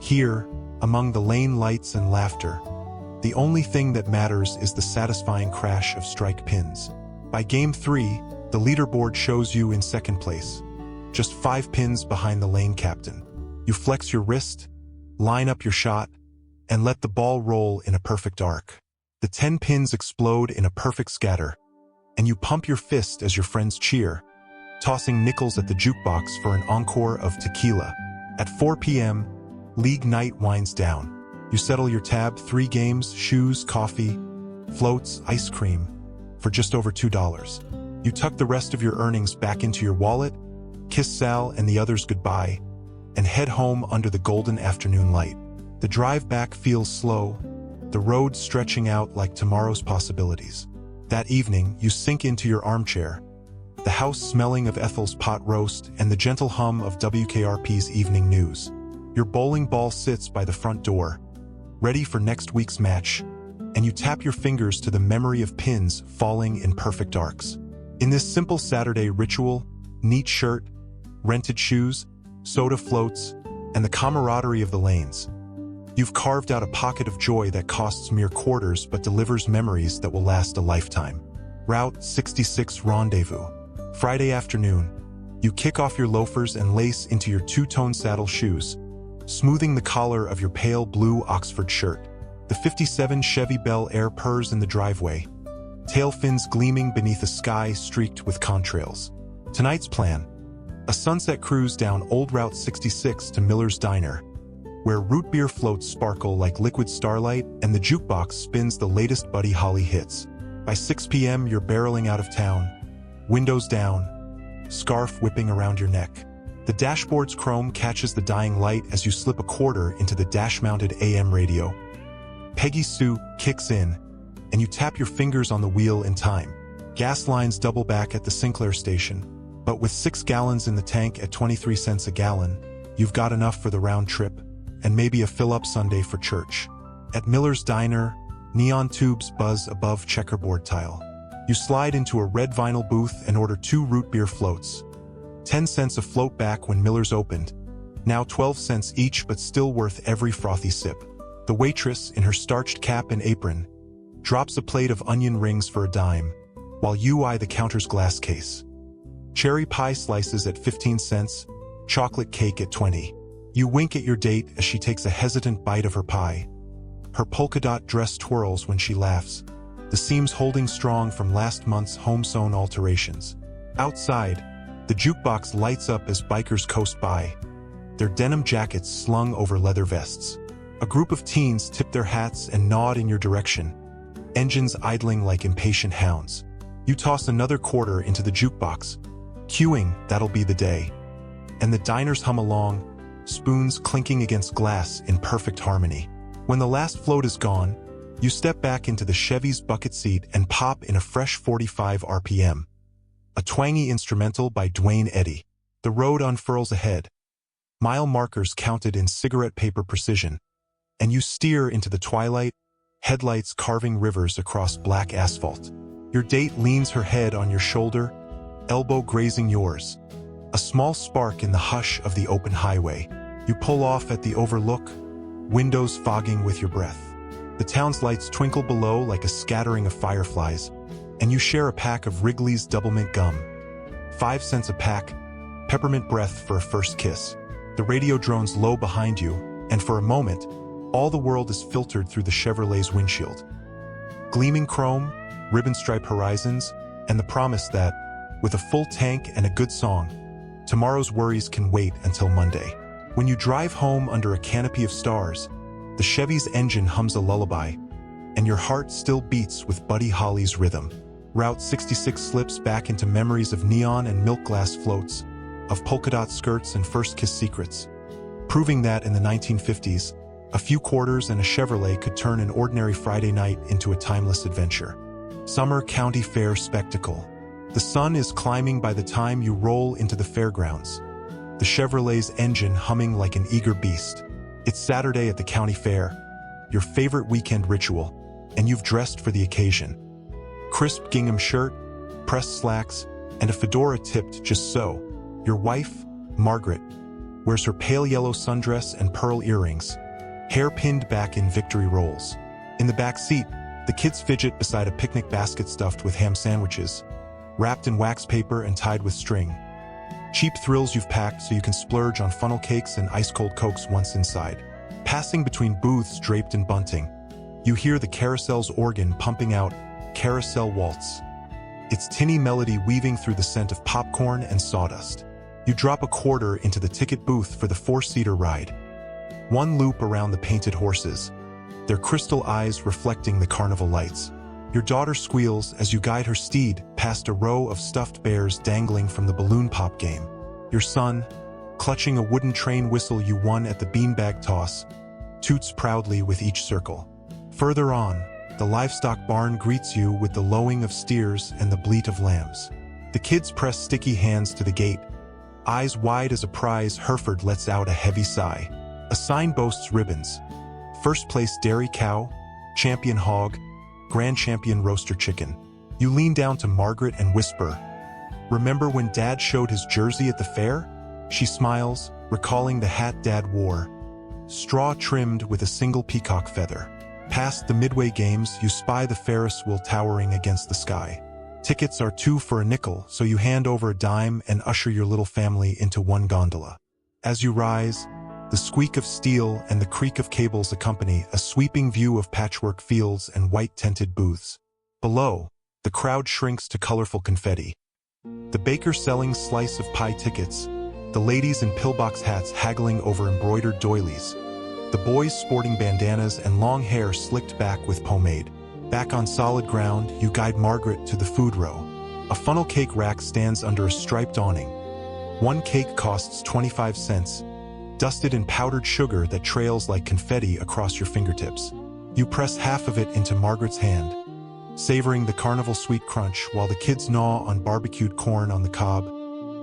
Here, among the lane lights and laughter, the only thing that matters is the satisfying crash of strike pins. By game 3, the leaderboard shows you in second place, just 5 pins behind the lane captain. You flex your wrist, line up your shot, and let the ball roll in a perfect arc. The 10 pins explode in a perfect scatter, and you pump your fist as your friends cheer, tossing nickels at the jukebox for an encore of Tequila. At 4 p.m., League night winds down. You settle your tab, 3 games, shoes, coffee, floats, ice cream, for just over $2. You tuck the rest of your earnings back into your wallet, kiss Sal and the others goodbye, and head home under the golden afternoon light. The drive back feels slow, the road stretching out like tomorrow's possibilities. That evening, you sink into your armchair, the house smelling of Ethel's pot roast and the gentle hum of WKRP's evening news. Your bowling ball sits by the front door, ready for next week's match, and you tap your fingers to the memory of pins falling in perfect arcs. In this simple Saturday ritual, neat shirt, rented shoes, soda floats, and the camaraderie of the lanes, you've carved out a pocket of joy that costs mere quarters but delivers memories that will last a lifetime. Route 66 Rendezvous. Friday afternoon, you kick off your loafers and lace into your 2-tone saddle shoes, smoothing the collar of your pale blue Oxford shirt. The 57 Chevy Bel Air purrs in the driveway, tail fins gleaming beneath a sky streaked with contrails. Tonight's plan: a sunset cruise down Old Route 66 to Miller's Diner, where root beer floats sparkle like liquid starlight and the jukebox spins the latest Buddy Holly hits. By 6 p.m., you're barreling out of town, windows down, scarf whipping around your neck. The dashboard's chrome catches the dying light as you slip a quarter into the dash-mounted AM radio. Peggy Sue kicks in, and you tap your fingers on the wheel in time. Gas lines double back at the Sinclair station, but with 6 gallons in the tank at 23 cents a gallon, you've got enough for the round trip, and maybe a fill-up Sunday for church. At Miller's Diner, neon tubes buzz above checkerboard tile. You slide into a red vinyl booth and order 2 root beer floats. 10 cents a float back when Miller's opened, now 12 cents each but still worth every frothy sip. The waitress, in her starched cap and apron, drops a plate of onion rings for a dime, while you eye the counter's glass case. Cherry pie slices at 15 cents, chocolate cake at 20. You wink at your date as she takes a hesitant bite of her pie. Her polka dot dress twirls when she laughs. The the seams holding strong from last month's home-sewn alterations. Outside, the jukebox lights up as bikers coast by, their denim jackets slung over leather vests. A group of teens tip their hats and nod in your direction, engines idling like impatient hounds. You toss another quarter into the jukebox, cueing "That'll Be the Day," and the diners hum along, spoons clinking against glass in perfect harmony. When the last float is gone, you step back into the Chevy's bucket seat and pop in a fresh 45 RPM. A twangy instrumental by Dwayne Eddy. The road unfurls ahead, mile markers counted in cigarette paper precision, and you steer into the twilight, headlights carving rivers across black asphalt. Your date leans her head on your shoulder, elbow grazing yours. A small spark in the hush of the open highway. You pull off at the overlook, windows fogging with your breath. The town's lights twinkle below like a scattering of fireflies, and you share a pack of Wrigley's Double Mint Gum. 5 cents a pack, peppermint breath for a first kiss. The radio drones low behind you, and for a moment, all the world is filtered through the Chevrolet's windshield. Gleaming chrome, ribbon-stripe horizons, and the promise that, with a full tank and a good song, tomorrow's worries can wait until Monday. When you drive home under a canopy of stars, the Chevy's engine hums a lullaby, and your heart still beats with Buddy Holly's rhythm. Route 66 slips back into memories of neon and milk glass floats, of polka dot skirts and first kiss secrets, proving that in the 1950s, a few quarters and a Chevrolet could turn an ordinary Friday night into a timeless adventure. Summer county fair spectacle. The sun is climbing by the time you roll into the fairgrounds, the Chevrolet's engine humming like an eager beast. It's Saturday at the county fair, your favorite weekend ritual, and you've dressed for the occasion. Crisp gingham shirt, pressed slacks, and a fedora tipped just so. Your wife, Margaret, wears her pale yellow sundress and pearl earrings, hair pinned back in victory rolls. In the back seat, the kids fidget beside a picnic basket stuffed with ham sandwiches, wrapped in wax paper and tied with string. Cheap thrills you've packed so you can splurge on funnel cakes and ice-cold Cokes once inside. Passing between booths draped in bunting, you hear the carousel's organ pumping out Carousel Waltz, its tinny melody weaving through the scent of popcorn and sawdust. You drop a quarter into the ticket booth for the 4-seater ride. One loop around the painted horses, their crystal eyes reflecting the carnival lights. Your daughter squeals as you guide her steed past a row of stuffed bears dangling from the balloon pop game. Your son, clutching a wooden train whistle you won at the beanbag toss, toots proudly with each circle. Further on, the livestock barn greets you with the lowing of steers and the bleat of lambs. The kids press sticky hands to the gate. Eyes wide as a prize, Hereford lets out a heavy sigh. A sign boasts ribbons. First place dairy cow, champion hog, grand champion roaster chicken. You lean down to Margaret and whisper, "Remember when Dad showed his jersey at the fair?" She smiles, recalling the hat Dad wore, straw trimmed with a single peacock feather. Past the Midway games, you spy the Ferris wheel towering against the sky. Tickets are 2 for a nickel, so you hand over a dime and usher your little family into one gondola. As you rise, the squeak of steel and the creak of cables accompany a sweeping view of patchwork fields and white-tented booths. Below, the crowd shrinks to colorful confetti. The baker selling slice of pie tickets, the ladies in pillbox hats haggling over embroidered doilies, the boys sporting bandanas and long hair slicked back with pomade. Back on solid ground, you guide Margaret to the food row. A funnel cake rack stands under a striped awning. One cake costs 25 cents, dusted in powdered sugar that trails like confetti across your fingertips. You press half of it into Margaret's hand, savoring the carnival sweet crunch while the kids gnaw on barbecued corn on the cob,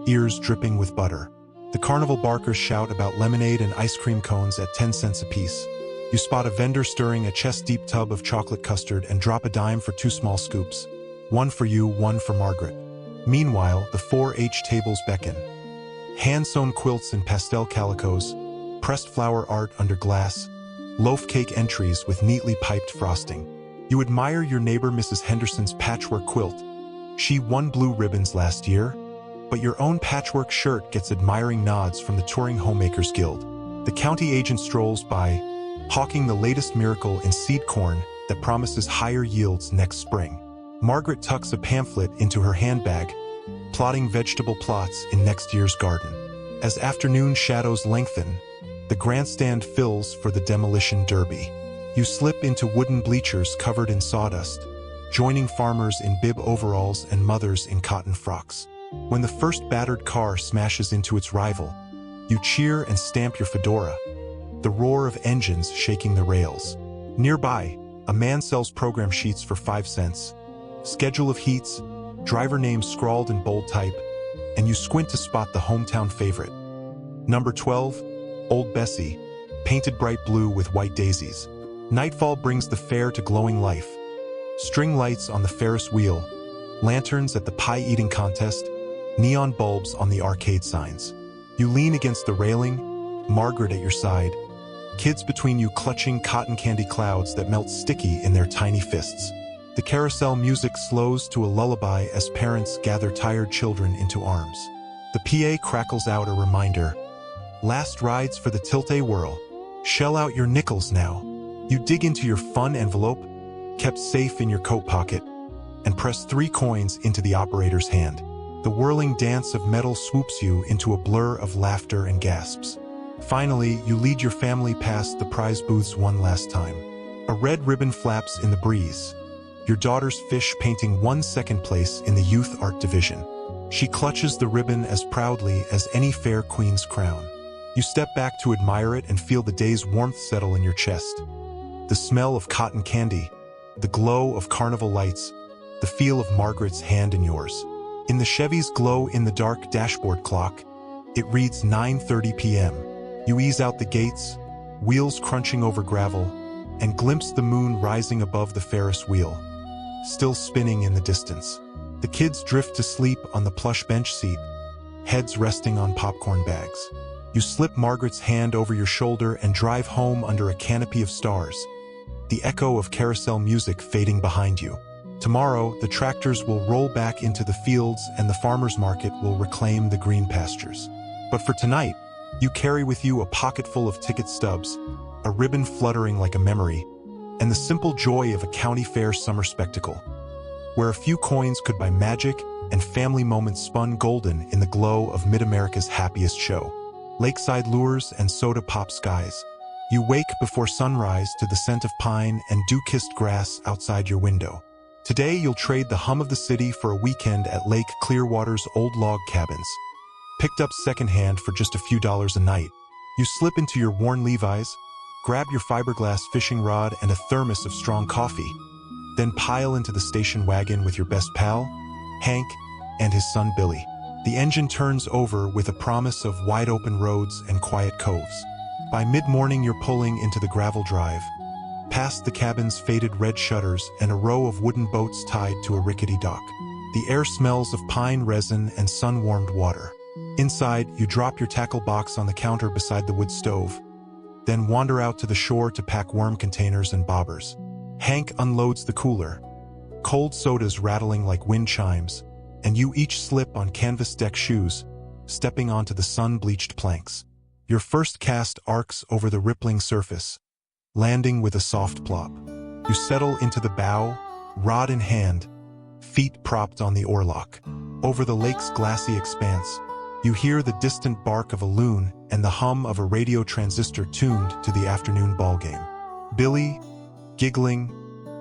ears dripping with butter. The carnival barkers shout about lemonade and ice cream cones at 10 cents apiece. You spot a vendor stirring a chest-deep tub of chocolate custard and drop a dime for 2 small scoops. One for you, one for Margaret. Meanwhile, the 4-H tables beckon. Hand-sewn quilts in pastel calicos, pressed flower art under glass, loaf cake entries with neatly piped frosting. You admire your neighbor Mrs. Henderson's patchwork quilt. She won blue ribbons last year, but your own patchwork shirt gets admiring nods from the Touring Homemakers Guild. The county agent strolls by, hawking the latest miracle in seed corn that promises higher yields next spring. Margaret tucks a pamphlet into her handbag, plotting vegetable plots in next year's garden. As afternoon shadows lengthen, the grandstand fills for the demolition derby. You slip into wooden bleachers covered in sawdust, joining farmers in bib overalls and mothers in cotton frocks. When the first battered car smashes into its rival, you cheer and stamp your fedora, the roar of engines shaking the rails. Nearby, a man sells program sheets for 5 cents, schedule of heats, driver names scrawled in bold type, and you squint to spot the hometown favorite. Number 12, Old Bessie, painted bright blue with white daisies. Nightfall brings the fair to glowing life. String lights on the Ferris wheel, lanterns at the pie-eating contest, neon bulbs on the arcade signs. You lean against the railing, Margaret at your side, kids between you clutching cotton candy clouds that melt sticky in their tiny fists. The carousel music slows to a lullaby as parents gather tired children into arms. The PA crackles out a reminder. Last rides for the Tilt-A-Whirl. Shell out your nickels now. You dig into your fun envelope, kept safe in your coat pocket, and press 3 coins into the operator's hand. The whirling dance of metal swoops you into a blur of laughter and gasps. Finally, you lead your family past the prize booths one last time. A red ribbon flaps in the breeze, your daughter's fish painting 1 second place in the youth art division. She clutches the ribbon as proudly as any fair queen's crown. You step back to admire it and feel the day's warmth settle in your chest. The smell of cotton candy, the glow of carnival lights, the feel of Margaret's hand in yours. In the Chevy's glow-in-the-dark dashboard clock, it reads 9:30 p.m. You ease out the gates, wheels crunching over gravel, and glimpse the moon rising above the Ferris wheel, still spinning in the distance. The kids drift to sleep on the plush bench seat, heads resting on popcorn bags. You slip Margaret's hand over your shoulder and drive home under a canopy of stars, the echo of carousel music fading behind you. Tomorrow, the tractors will roll back into the fields and the farmer's market will reclaim the green pastures. But for tonight, you carry with you a pocket full of ticket stubs, a ribbon fluttering like a memory, and the simple joy of a county fair summer spectacle, where a few coins could buy magic and family moments spun golden in the glow of Mid-America's happiest show. Lakeside lures and soda pop skies. You wake before sunrise to the scent of pine and dew-kissed grass outside your window. Today you'll trade the hum of the city for a weekend at Lake Clearwater's old log cabins, picked up secondhand for just a few dollars a night. You slip into your worn Levi's, grab your fiberglass fishing rod and a thermos of strong coffee, then pile into the station wagon with your best pal, Hank, and his son Billy. The engine turns over with a promise of wide-open roads and quiet coves. By mid-morning you're pulling into the gravel drive, past the cabin's faded red shutters and a row of wooden boats tied to a rickety dock. The air smells of pine resin and sun-warmed water. Inside, you drop your tackle box on the counter beside the wood stove, then wander out to the shore to pack worm containers and bobbers. Hank unloads the cooler, cold sodas rattling like wind chimes, and you each slip on canvas deck shoes, stepping onto the sun-bleached planks. Your first cast arcs over the rippling surface, landing with a soft plop. You settle into the bow, rod in hand, feet propped on the oarlock. Over the lake's glassy expanse, you hear the distant bark of a loon and the hum of a radio transistor tuned to the afternoon ballgame. Billy, giggling,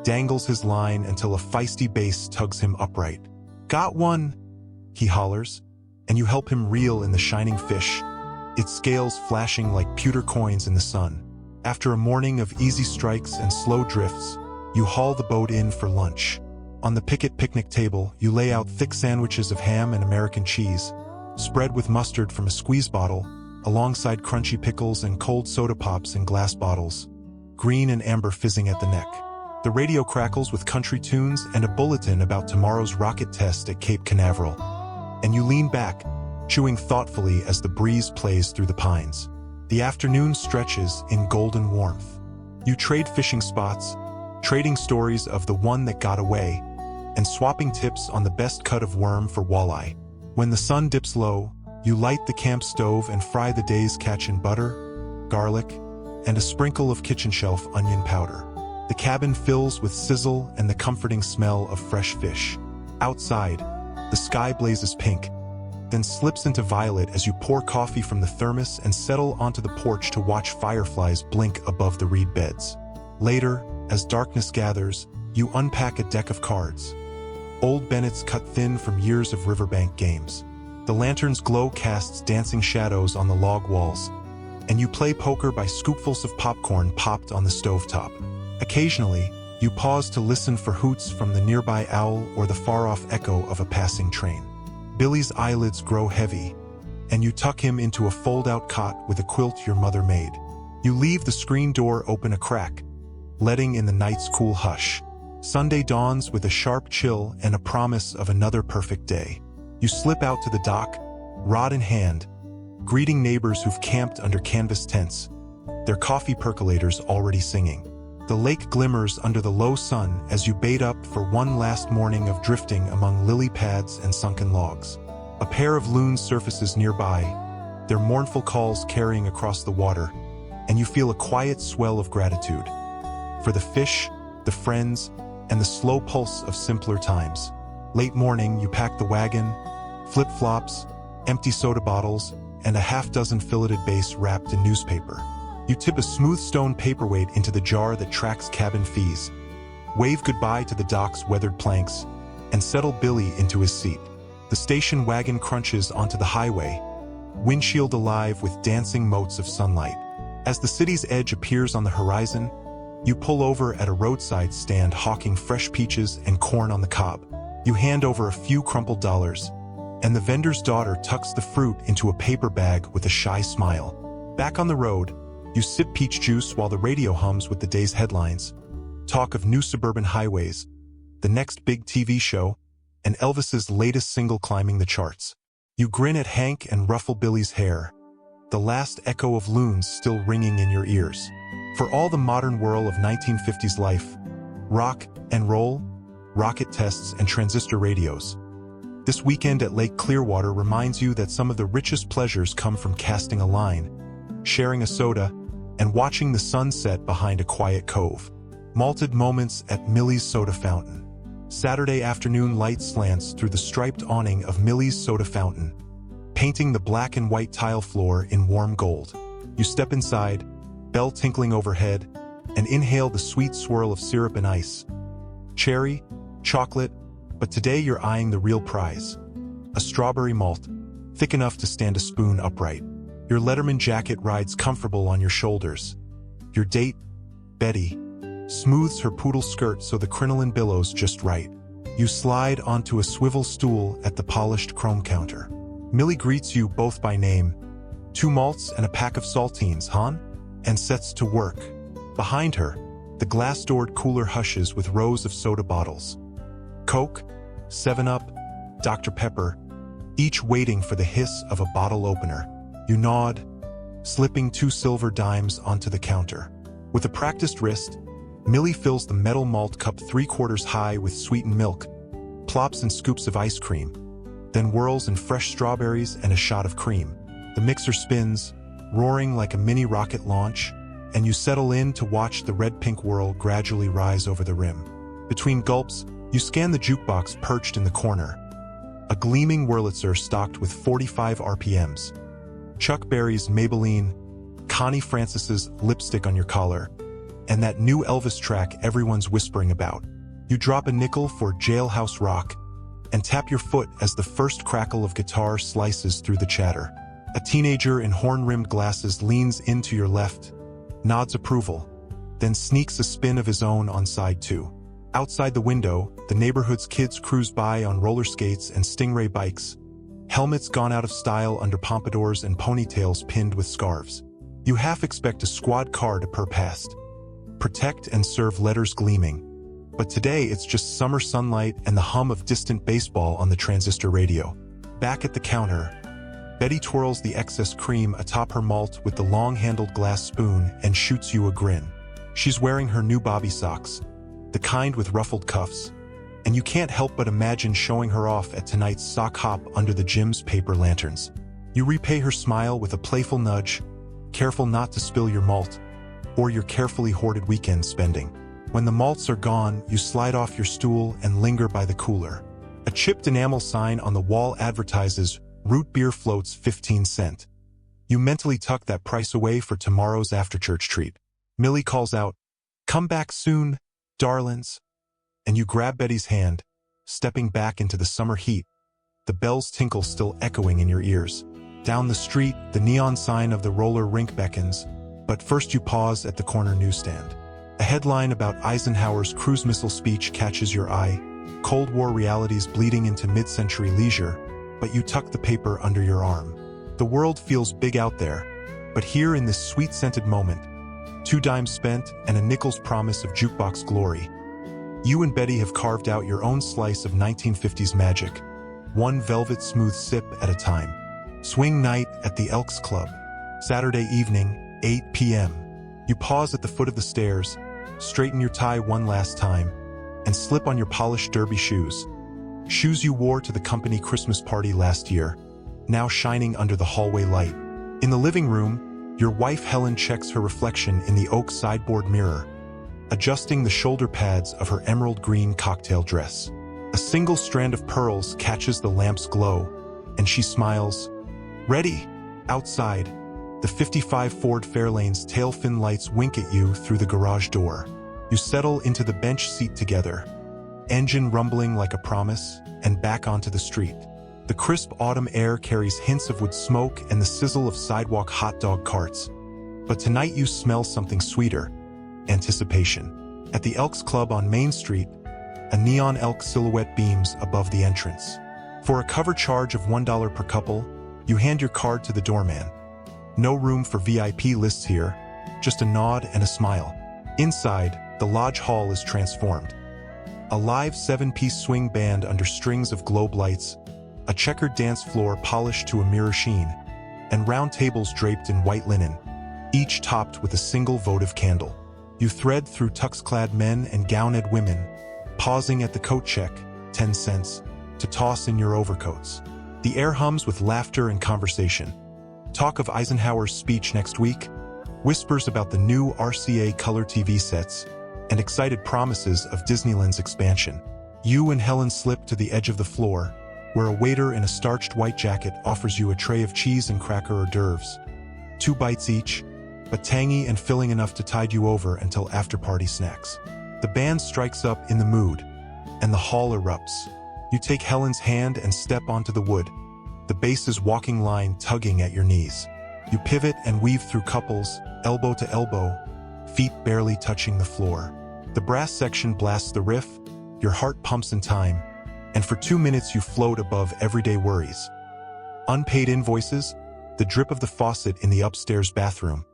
dangles his line until a feisty bass tugs him upright. "Got one," he hollers, and you help him reel in the shining fish, its scales flashing like pewter coins in the sun. After a morning of easy strikes and slow drifts, you haul the boat in for lunch. On the picket picnic table, you lay out thick sandwiches of ham and American cheese, spread with mustard from a squeeze bottle, alongside crunchy pickles and cold soda pops in glass bottles, green and amber fizzing at the neck. The radio crackles with country tunes and a bulletin about tomorrow's rocket test at Cape Canaveral. And you lean back, chewing thoughtfully as the breeze plays through the pines. The afternoon stretches in golden warmth. You trade fishing spots, trading stories of the one that got away, and swapping tips on the best cut of worm for walleye. When the sun dips low, you light the camp stove and fry the day's catch in butter, garlic, and a sprinkle of kitchen shelf onion powder. The cabin fills with sizzle and the comforting smell of fresh fish. Outside, the sky blazes pink, then slips into violet as you pour coffee from the thermos and settle onto the porch to watch fireflies blink above the reed beds. Later, as darkness gathers, you unpack a deck of cards. Old Bennett's cut thin from years of riverbank games. The lantern's glow casts dancing shadows on the log walls, and you play poker by scoopfuls of popcorn popped on the stovetop. Occasionally, you pause to listen for hoots from the nearby owl or the far-off echo of a passing train. Billy's eyelids grow heavy, and you tuck him into a fold-out cot with a quilt your mother made. You leave the screen door open a crack, letting in the night's cool hush. Sunday dawns with a sharp chill and a promise of another perfect day. You slip out to the dock, rod in hand, greeting neighbors who've camped under canvas tents, their coffee percolators already singing. The lake glimmers under the low sun as you bait up for one last morning of drifting among lily pads and sunken logs. A pair of loons surfaces nearby, their mournful calls carrying across the water, and you feel a quiet swell of gratitude for the fish, the friends, and the slow pulse of simpler times. Late morning, you pack the wagon, flip-flops, empty soda bottles, and a half-dozen filleted base wrapped in newspaper. You tip a smooth stone paperweight into the jar that tracks cabin fees, wave goodbye to the dock's weathered planks, and settle Billy into his seat. The station wagon crunches onto the highway, windshield alive with dancing motes of sunlight. As the city's edge appears on the horizon, you pull over at a roadside stand hawking fresh peaches and corn on the cob. You hand over a few crumpled dollars, and the vendor's daughter tucks the fruit into a paper bag with a shy smile. Back on the road, you sip peach juice while the radio hums with the day's headlines, talk of new suburban highways, the next big TV show, and Elvis's latest single climbing the charts. You grin at Hank and ruffle Billy's hair, the last echo of loons still ringing in your ears. For all the modern whirl of 1950s life, rock and roll, rocket tests, and transistor radios, this weekend at Lake Clearwater reminds you that some of the richest pleasures come from casting a line, sharing a soda, and watching the sun set behind a quiet cove. Malted moments at Millie's Soda Fountain. Saturday afternoon light slants through the striped awning of Millie's Soda Fountain, painting the black and white tile floor in warm gold. You step inside, bell tinkling overhead, and inhale the sweet swirl of syrup and ice. Cherry, chocolate, but today you're eyeing the real prize. A strawberry malt, thick enough to stand a spoon upright. Your Letterman jacket rides comfortable on your shoulders. Your date, Betty, smooths her poodle skirt so the crinoline billows just right. You slide onto a swivel stool at the polished chrome counter. Millie greets you both by name. 2 malts and a pack of saltines, hon? And sets to work. Behind her, the glass-doored cooler hushes with rows of soda bottles. Coke, 7-Up, Dr. Pepper, each waiting for the hiss of a bottle opener. You nod, slipping 2 silver dimes onto the counter. With a practiced wrist, Millie fills the metal malt cup 3/4 high with sweetened milk, plops in scoops of ice cream, then whirls in fresh strawberries and a shot of cream. The mixer spins, roaring like a mini rocket launch, and you settle in to watch the red-pink whirl gradually rise over the rim. Between gulps, you scan the jukebox perched in the corner, a gleaming Wurlitzer stocked with 45 RPMs. Chuck Berry's Maybelline, Connie Francis's Lipstick on Your Collar, and that new Elvis track everyone's whispering about. You drop a nickel for Jailhouse Rock and tap your foot as the first crackle of guitar slices through the chatter. A teenager in horn-rimmed glasses leans into your left, nods approval, then sneaks a spin of his own on side 2. Outside the window, the neighborhood's kids cruise by on roller skates and Stingray bikes, helmets gone out of style under pompadours and ponytails pinned with scarves. You half expect a squad car to purr past, protect and serve letters gleaming. But today it's just summer sunlight and the hum of distant baseball on the transistor radio. Back at the counter, Betty twirls the excess cream atop her malt with the long-handled glass spoon and shoots you a grin. She's wearing her new bobby socks, the kind with ruffled cuffs, and you can't help but imagine showing her off at tonight's sock hop under the gym's paper lanterns. You repay her smile with a playful nudge, careful not to spill your malt or your carefully hoarded weekend spending. When the malts are gone, you slide off your stool and linger by the cooler. A chipped enamel sign on the wall advertises root beer floats 15 cents. You mentally tuck that price away for tomorrow's after-church treat. Millie calls out, "Come back soon, darlings." And you grab Betty's hand, stepping back into the summer heat, the bells tinkle still echoing in your ears. Down the street, the neon sign of the roller rink beckons, but first you pause at the corner newsstand. A headline about Eisenhower's cruise missile speech catches your eye, Cold War realities bleeding into mid-century leisure, but you tuck the paper under your arm. The world feels big out there, but here in this sweet-scented moment, 2 dimes spent and a nickel's promise of jukebox glory, you and Betty have carved out your own slice of 1950s magic, one velvet smooth sip at a time. Swing night at the Elks Club. Saturday evening, 8 p.m. You pause at the foot of the stairs, straighten your tie one last time, and slip on your polished derby shoes. Shoes you wore to the company Christmas party last year, now shining under the hallway light. In the living room, your wife Helen checks her reflection in the oak sideboard mirror, adjusting the shoulder pads of her emerald green cocktail dress. A single strand of pearls catches the lamp's glow, and she smiles. Ready? Outside, the 55 Ford Fairlane's tail fin lights wink at you through the garage door. You settle into the bench seat together, engine rumbling like a promise, and back onto the street. The crisp autumn air carries hints of wood smoke and the sizzle of sidewalk hot dog carts. But tonight you smell something sweeter: anticipation. At the Elks Club on Main Street, a neon elk silhouette beams above the entrance. For a cover charge of $1 per couple, you hand your card to the doorman. No room for VIP lists here, just a nod and a smile. Inside, the lodge hall is transformed. A live 7-piece swing band under strings of globe lights, a checkered dance floor polished to a mirror sheen, and round tables draped in white linen, each topped with a single votive candle. You thread through tux-clad men and gowned women, pausing at the coat check, 10 cents, to toss in your overcoats. The air hums with laughter and conversation. Talk of Eisenhower's speech next week, whispers about the new RCA color TV sets, and excited promises of Disneyland's expansion. You and Helen slip to the edge of the floor, where a waiter in a starched white jacket offers you a tray of cheese and cracker hors d'oeuvres. 2 bites each, but tangy and filling enough to tide you over until after-party snacks. The band strikes up in the mood, and the hall erupts. You take Helen's hand and step onto the wood, the bass's walking line tugging at your knees. You pivot and weave through couples, elbow to elbow, feet barely touching the floor. The brass section blasts the riff, your heart pumps in time, and for 2 minutes you float above everyday worries. Unpaid invoices, the drip of the faucet in the upstairs bathroom,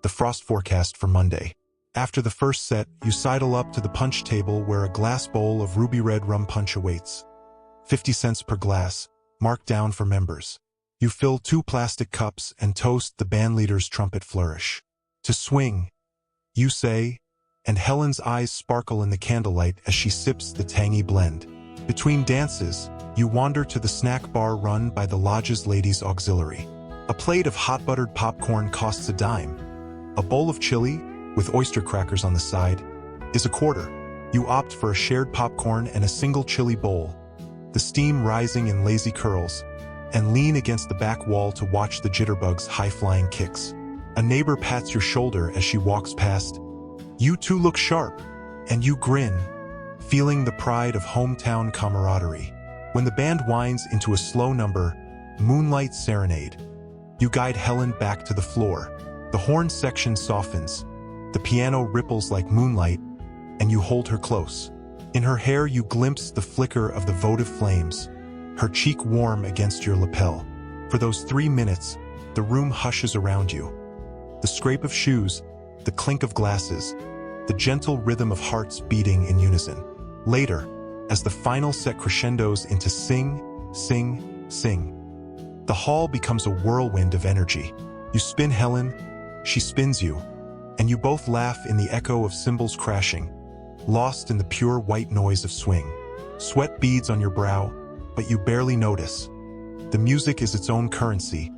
the frost forecast for Monday. After the first set, you sidle up to the punch table where a glass bowl of ruby red rum punch awaits. 50 cents per glass, marked down for members. You fill 2 plastic cups and toast the bandleader's trumpet flourish. To swing, you say, and Helen's eyes sparkle in the candlelight as she sips the tangy blend. Between dances, you wander to the snack bar run by the lodge's ladies' auxiliary. A plate of hot buttered popcorn costs a dime. A bowl of chili, with oyster crackers on the side, is a quarter. You opt for a shared popcorn and a single chili bowl, the steam rising in lazy curls, and lean against the back wall to watch the jitterbug's high-flying kicks. A neighbor pats your shoulder as she walks past. You two look sharp, and you grin, feeling the pride of hometown camaraderie. When the band winds into a slow number, Moonlight Serenade, you guide Helen back to the floor. The horn section softens, the piano ripples like moonlight, and you hold her close. In her hair you glimpse the flicker of the votive flames, her cheek warm against your lapel. For those 3 minutes, the room hushes around you. The scrape of shoes, the clink of glasses, the gentle rhythm of hearts beating in unison. Later, as the final set crescendos into sing, sing, sing, the hall becomes a whirlwind of energy. You spin Helen, she spins you, and you both laugh in the echo of cymbals crashing, lost in the pure white noise of swing. Sweat beads on your brow, but you barely notice. The music is its own currency,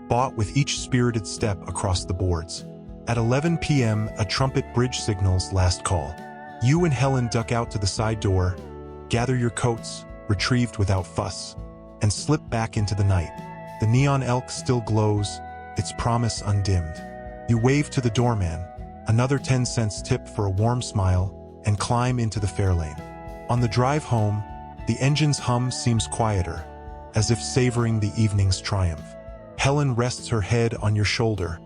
bought with each spirited step across the boards. At 11 p.m., a trumpet bridge signals last call. You and Helen duck out to the side door, gather your coats, retrieved without fuss, and slip back into the night. The neon elk still glows, its promise undimmed. You wave to the doorman, another 10 cents tip for a warm smile, and climb into the Fairlane. On the drive home, the engine's hum seems quieter, as if savoring the evening's triumph. Helen rests her head on your shoulder,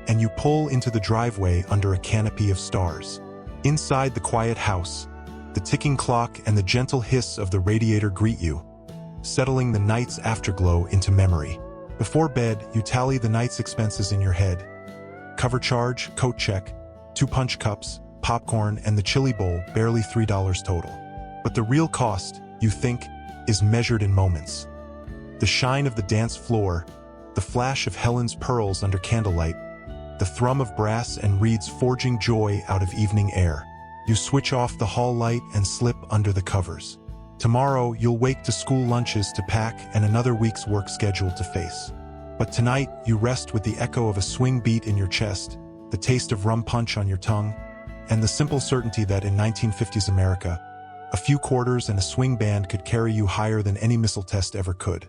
and you pull into the driveway under a canopy of stars. Inside the quiet house, the ticking clock and the gentle hiss of the radiator greet you, settling the night's afterglow into memory. Before bed, you tally the night's expenses in your head. Cover charge, coat check, 2 punch cups, popcorn, and the chili bowl, barely $3 total. But the real cost, you think, is measured in moments. The shine of the dance floor, the flash of Helen's pearls under candlelight, the thrum of brass and reeds forging joy out of evening air. You switch off the hall light and slip under the covers. Tomorrow, you'll wake to school lunches to pack and another week's work schedule to face. But tonight, you rest with the echo of a swing beat in your chest, the taste of rum punch on your tongue, and the simple certainty that in 1950s America, a few quarters and a swing band could carry you higher than any missile test ever could.